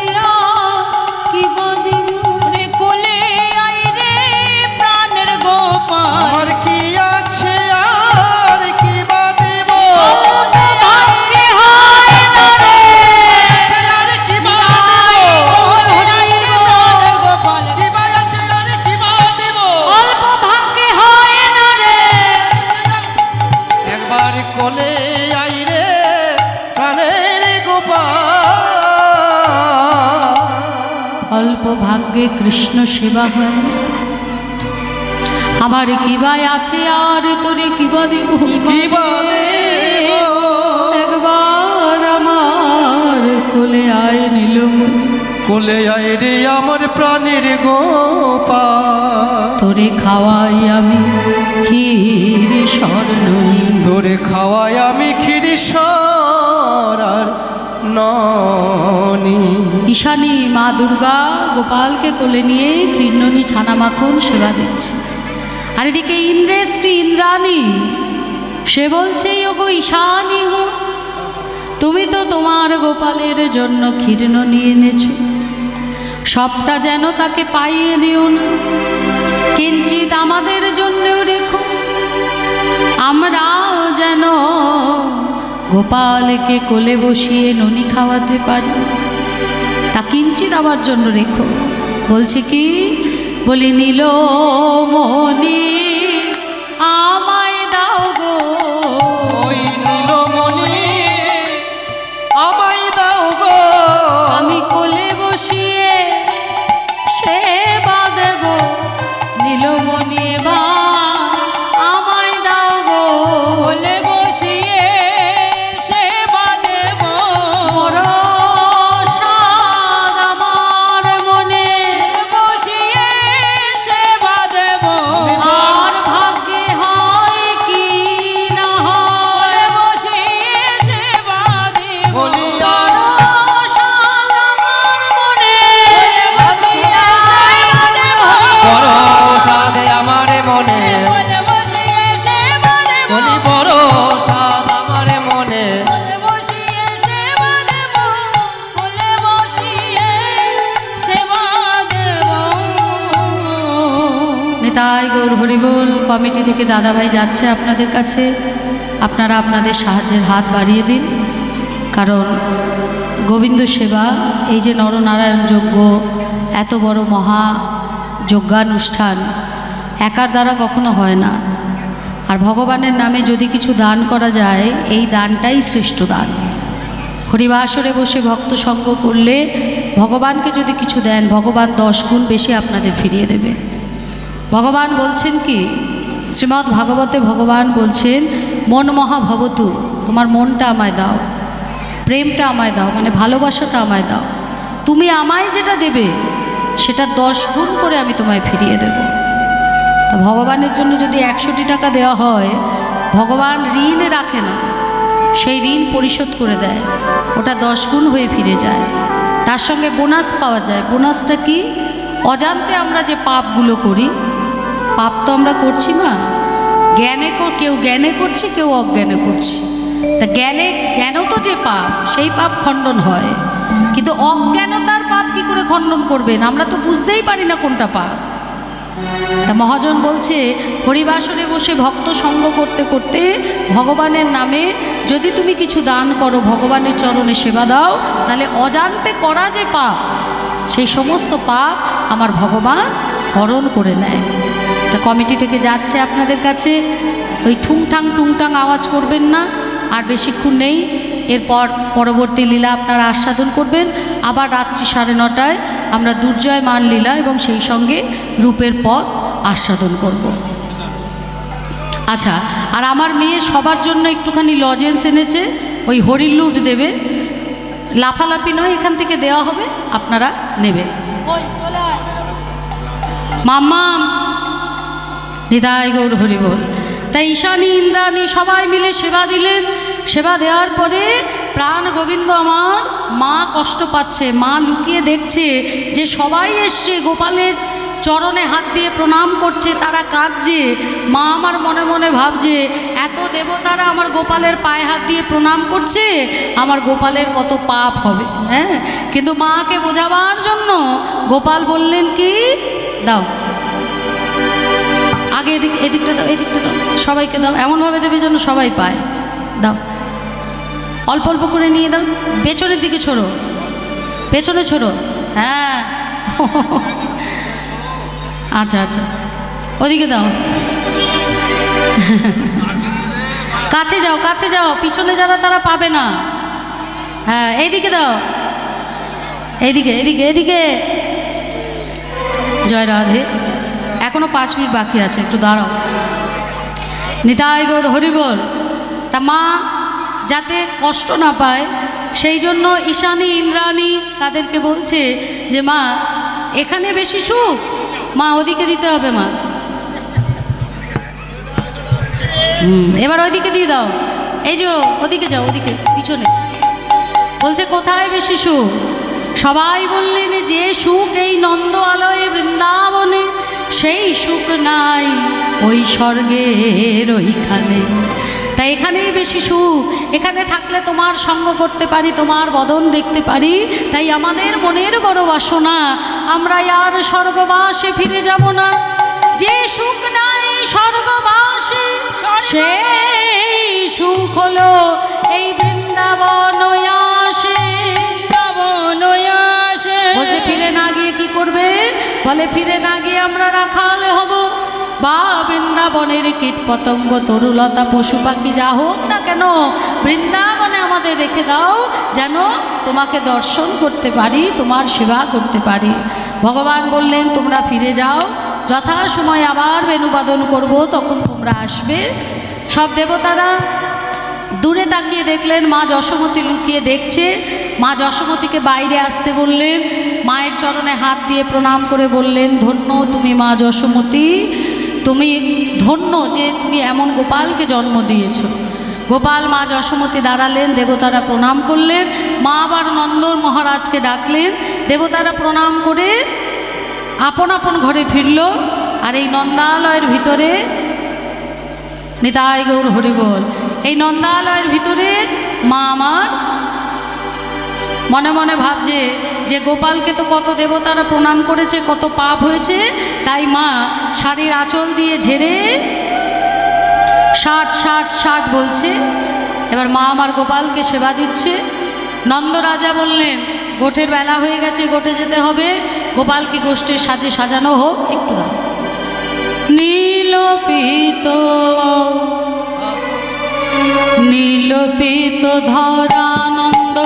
কি বা দিব, রে কোলে আই রে প্রাণের গোপাল, আমার কি আছে আর কি বা দেব, ভাগ্যে হয় না রে, আছে আর কি বা দেব, আই রে প্রাণের গোপাল, কি বা আছে আর কি বা দেব, অল্প ভাগ্যে হয় না রে, একবার কোলে আই রে প্রাণের গোপাল, অল্প ভাগ্যে কৃষ্ণ সেবা হয়, আমার কি ভাই আছে আর তোরে কি বা দেব, কি বা দেব, একবার আমার কোলে আয় নীলমণি, কোলে আয় রে আমার প্রাণের গোপাল, তোরে খাওয়াই আমি ক্ষীর স্বর্ণনি, তোরে খাওয়াই আমি ক্ষীরেশ্বর আর ননি। ঈশানী মা দুর্গা গোপালকে কোলে নিয়ে ক্ষীরননি ছানা মাখন সেবা দিচ্ছে। আর এদিকে ইন্দ্রের স্ত্রী ইন্দ্রাণী সে বলছে, ওগো ঈশানী গো, তুমি তো তোমার গোপালের জন্য ক্ষীরননি এনেছো, সবটা যেন তাকে পাইয়ে দিও না, কিঞ্চিত আমাদের জন্যও রেখো, আমরাও যেন গোপালকে কোলে বসিয়ে ননি খাওয়াতে পারি, তা কিঞ্চিত আমার জন্য রেখো। বলছে কি, বলি নীলমণি আমায় দাও গো, ওই নীলমণি আমায় দাও গো, আমি কোলে বসিয়ে সেবা দেব, নীলমণি এবার আমায় দাও গো, কোলে বসিয়ে সেবা দেব, ভরসা আমার মনে, বসিয়ে সেবা দেব, কমিটি থেকে দাদাভাই যাচ্ছে আপনাদের কাছে, আপনারা আপনাদের সাহায্যের হাত বাড়িয়ে দিন। কারণ গোবিন্দ সেবা, এই যে নরনারায়ণ যজ্ঞ, এত বড় মহা যজ্ঞানুষ্ঠান একার দ্বারা কখনো হয় না। আর ভগবানের নামে যদি কিছু দান করা যায়, এই দানটাই শ্রেষ্ঠ দান। হরিবাসরে বসে ভক্ত সঙ্গ করলে ভগবানকে যদি কিছু দেন, ভগবান 10 গুণ বেশি আপনাদের ফিরিয়ে দেবে। ভগবান বলছেন কি, শ্রীমদ্ ভাগবতে ভগবান বলছেন, মন মহা ভবতু, তোমার মনটা আমায় দাও, প্রেমটা আমায় দাও, মানে ভালোবাসাটা আমায় দাও। তুমি আমায় যেটা দেবে সেটা 10 গুণ করে আমি তোমায় ফিরিয়ে দেব। তা ভগবানের জন্য যদি 100টি টাকা দেওয়া হয়, ভগবান ঋণ রাখে না, সেই ঋণ পরিশোধ করে দেয়, ওটা 10 গুণ হয়ে ফিরে যায়। তার সঙ্গে বোনাস পাওয়া যায়। বোনাসটা কি? অজান্তে আমরা যে পাপগুলো করি, পাপ তো আমরা করছি না, কেউ জ্ঞানে করছি, কেউ অজ্ঞানে করছি। তা জ্ঞানও তো যে পাপ, সেই পাপ খণ্ডন হয়, কিন্তু অজ্ঞানতার পাপ কি করে খণ্ডন করবেন? আমরা তো বুঝতেই পারি না কোনটা পাপ। তা মহাজন বলছে, হরিবাসরে বসে ভক্ত সঙ্গ করতে করতে ভগবানের নামে যদি তুমি কিছু দান করো, ভগবানের চরণে সেবা দাও, তাহলে অজান্তে করা যে পাপ, সেই সমস্ত পাপ আমার ভগবান হরণ করে নেয়। তা কমিটি থেকে যাচ্ছে আপনাদের কাছে, ওই টুংটাং আওয়াজ করবেন না, আর বেশিক্ষণ নেই। এরপর পরবর্তী লীলা আপনারা আস্বাদন করবেন। আবার রাত্রি 9:30টায় আমরা দুর্জয় মান লীলা এবং সেই সঙ্গে রূপের পথ আস্বাদন করব। আচ্ছা, আর আমার মেয়ে সবার জন্য একটুখানি লজেন্স এনেছে, ওই হরির লুট দেবে, লাফালাফি নয়, এখান থেকে দেওয়া হবে, আপনারা নেবেন। মাম্মা নিতাই গৌর হরি বল। তাই ঈশানী ইন্দ্রাণী সবাই মিলে সেবা দিলেন। সেবা দেওয়ার পরে প্রাণ গোবিন্দ আমার মা কষ্ট পাচ্ছে, মা লুকিয়ে দেখছে যে সবাই এসছে গোপালের চরণে হাত দিয়ে প্রণাম করছে, তারা কাঁদছে। মা আমার মনে মনে ভাবছে, এত দেবতারা আমার গোপালের পায়ে হাত দিয়ে প্রণাম করছে, আমার গোপালের কত পাপ হবে। হ্যাঁ, কিন্তু মাকে বোঝাবার জন্য গোপাল বললেন কি, দাও আগে এদিকটা দাও, এদিকটা দাও, সবাইকে দাও, এমনভাবে দেবে যেন সবাই পায়। দাও, অল্প অল্প করে নিয়ে দাও, পেছনের দিকে ছোড়ো, পেছনে ছোড়ো। হ্যাঁ, আচ্ছা আচ্ছা, ওদিকে দাও, কাছে যাও, কাছে যাও, পিছনে যারা তারা পাবে না। হ্যাঁ, এইদিকে দাও, এইদিকে এদিকে এদিকে। জয় রাধে। এখনো 5 মিনিট বাকি আছে, একটু দাঁড়াও। নিতাই গৌর হরি বল। তা মা যাতে কষ্ট না পায়, সেই জন্য ঈশানী ইন্দ্রাণী তাদেরকে বলছে যে মা এখানে বেশি সুখ, মা ওদিকে দিতে হবে। মা এবার ওইদিকে দিয়ে দাও, এই যে ওদিকে যাও, ওদিকে পিছনে। বলছে কোথায় বেশি সুখ? সবাই বললেন যে সুখ এই নন্দ আলয়ে বৃন্দাবনে, সেই সুখ নাই ওই স্বর্গের ওইখানে। তাই এখানেই বেশি সুখ, এখানে থাকলে তোমার সঙ্গ করতে পারি, তোমার বদন দেখতে পারি। তাই আমাদের মনের বড় বাসনা, আমরা আর স্বর্গবাসে ফিরে যাব না। যে সুখ নাই স্বর্গবাসে, সেই সুখ হলো এই বৃন্দাবন আসে। বলছে ফিরে না গিয়ে কি করবে? বলে ফিরে না গিয়ে আমরা রাখাল হব, বা বৃন্দাবনের কীট পতঙ্গ তরুলতা পশু পাখি যা হোক না কেন, বৃন্দাবনে আমাদের রেখে দাও, যেন তোমাকে দর্শন করতে পারি, তোমার সেবা করতে পারি। ভগবান বললেন তোমরা ফিরে যাও, যথাসময় আবার বেণুবাদন করব, তখন তোমরা আসবে। সব দেবতারা দূরে তাকিয়ে দেখলেন মা যশোমতী লুকিয়ে দেখছে। মা যশোমতীকে বাইরে আসতে বললেন, মায়ের চরণে হাত দিয়ে প্রণাম করে বললেন, ধন্য তুমি মা যশোমতী, তুমি ধন্য যে তুমি এমন গোপালকে জন্ম দিয়েছ। গোপাল মা যশোমতী দাঁড়ালেন, দেবতারা প্রণাম করলেন। মা আবার নন্দর মহারাজকে ডাকলেন, দেবতারা প্রণাম করে আপন আপন ঘরে ফিরল। আর এই নন্দালয়ের ভিতরে, নিতাই গৌর হরি বল, এই নন্দালয়ের ভিতরে মা আমার মনে মনে ভাবছে যে গোপালকে তো কত দেবতারা প্রণাম করেছে, কত পাপ হয়েছে, তাই মা শাড়ির আঁচল দিয়ে ঝেড়ে 60 60 60 বলছে। এবার মা আমার গোপালকে সেবা দিচ্ছে। নন্দ রাজা বললেন গোঠের বেলা হয়ে গেছে, গোঠে যেতে হবে, গোপালকে গোষ্ঠের সাজে সাজানো হোক। একটু দাও। নীলপিত নীলপিত ধরানন্দ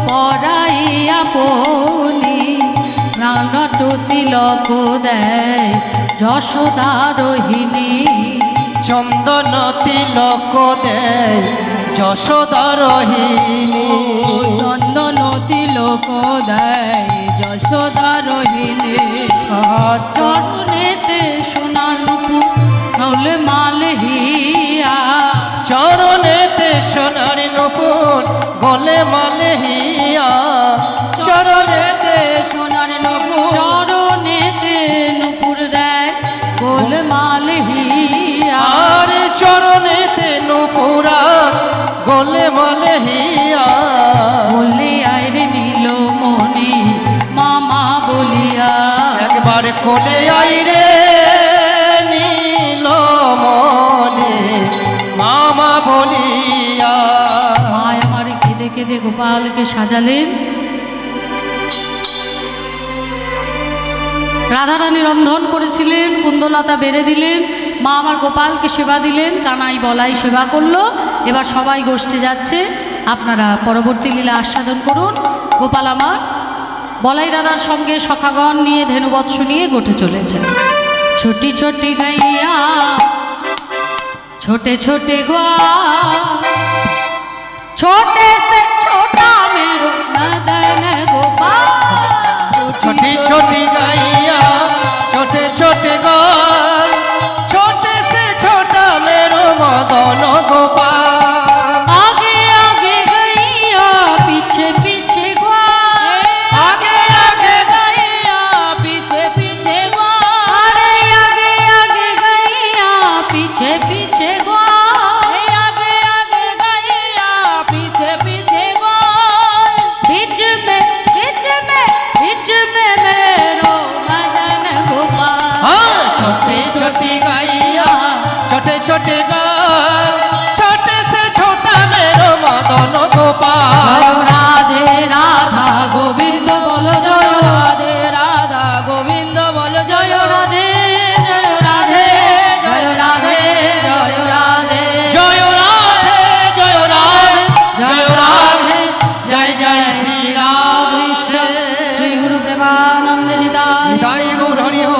পরাইয়া পনি প্রাণট তিলক দেয় যশোদা রোহিণী। চন্দন তিলক দেয় যশোদা রোহিণী। চন্দন তিলক দেয় যশোদা রোহিণী। চরণেতে সোনার নুপুর নলে মালহিয়া। চরণেতে সোনার নুপুর গলে মালহিয়া। চরণেতে সোনার নুপুর চরণেতে নুপুর দেয় গোল মালহিয়া। আর চরণেতে নুপুরা গলে মালহিয়া। বলে আইরে নীলমণি মামা বলিয়া। একবার কোলে আইরে নীলমণি মামা বলিয়া। মায় আমার কেঁদে কেঁদে গোপালকে সাজালেন। রাধারানী রন্ধন করেছিলেন, কুন্দলতা বেড়ে দিলেন, মা আমার গোপালকে সেবা দিলেন, কানাই বলাই সেবা করলো। এবার সবাই গোষ্ঠে যাচ্ছে, আপনারা পরবর্তী লীলা আস্বাদন করুন। গোপাল আমার বলাই দাদার সঙ্গে সখাগণ নিয়ে ধেনুবৎস নিয়ে গোঠে চলেছে। ছোটি ছোটি গাইয়া ছোটে ছোটে গোয়া छोटे से छोटा मेरो नदन गोपाल। छोटी छोटी गैया छोटे छोटे गाल छोटे से छोटा मेरो मदन गोपाल। आगे आगे गैया पीछे पीछे ग्वाल। आगे आगे गैया पीछे पीछे ग्वाल। अरे आगे आगे गैया पीछे पीछे ग्वाल। आगे आगे गैया पीछे पीछे ग्वाल। बीच में मेरो मदन गोपाल। हाँ छोटी छोटी गैया छोटे छोटे गाल छोटे से छोटा मेरो मदन गोपाल। राधे राधा गोविंद बोलो जय राधे राधा गोविंद बोलो जय राधे जय राधे जय राधे जय राधे जय राधे जय राधे जय राधे जय जय श्री राधे। श्री गुरु प्रेमानंद निताय निताय गौर हरि हो।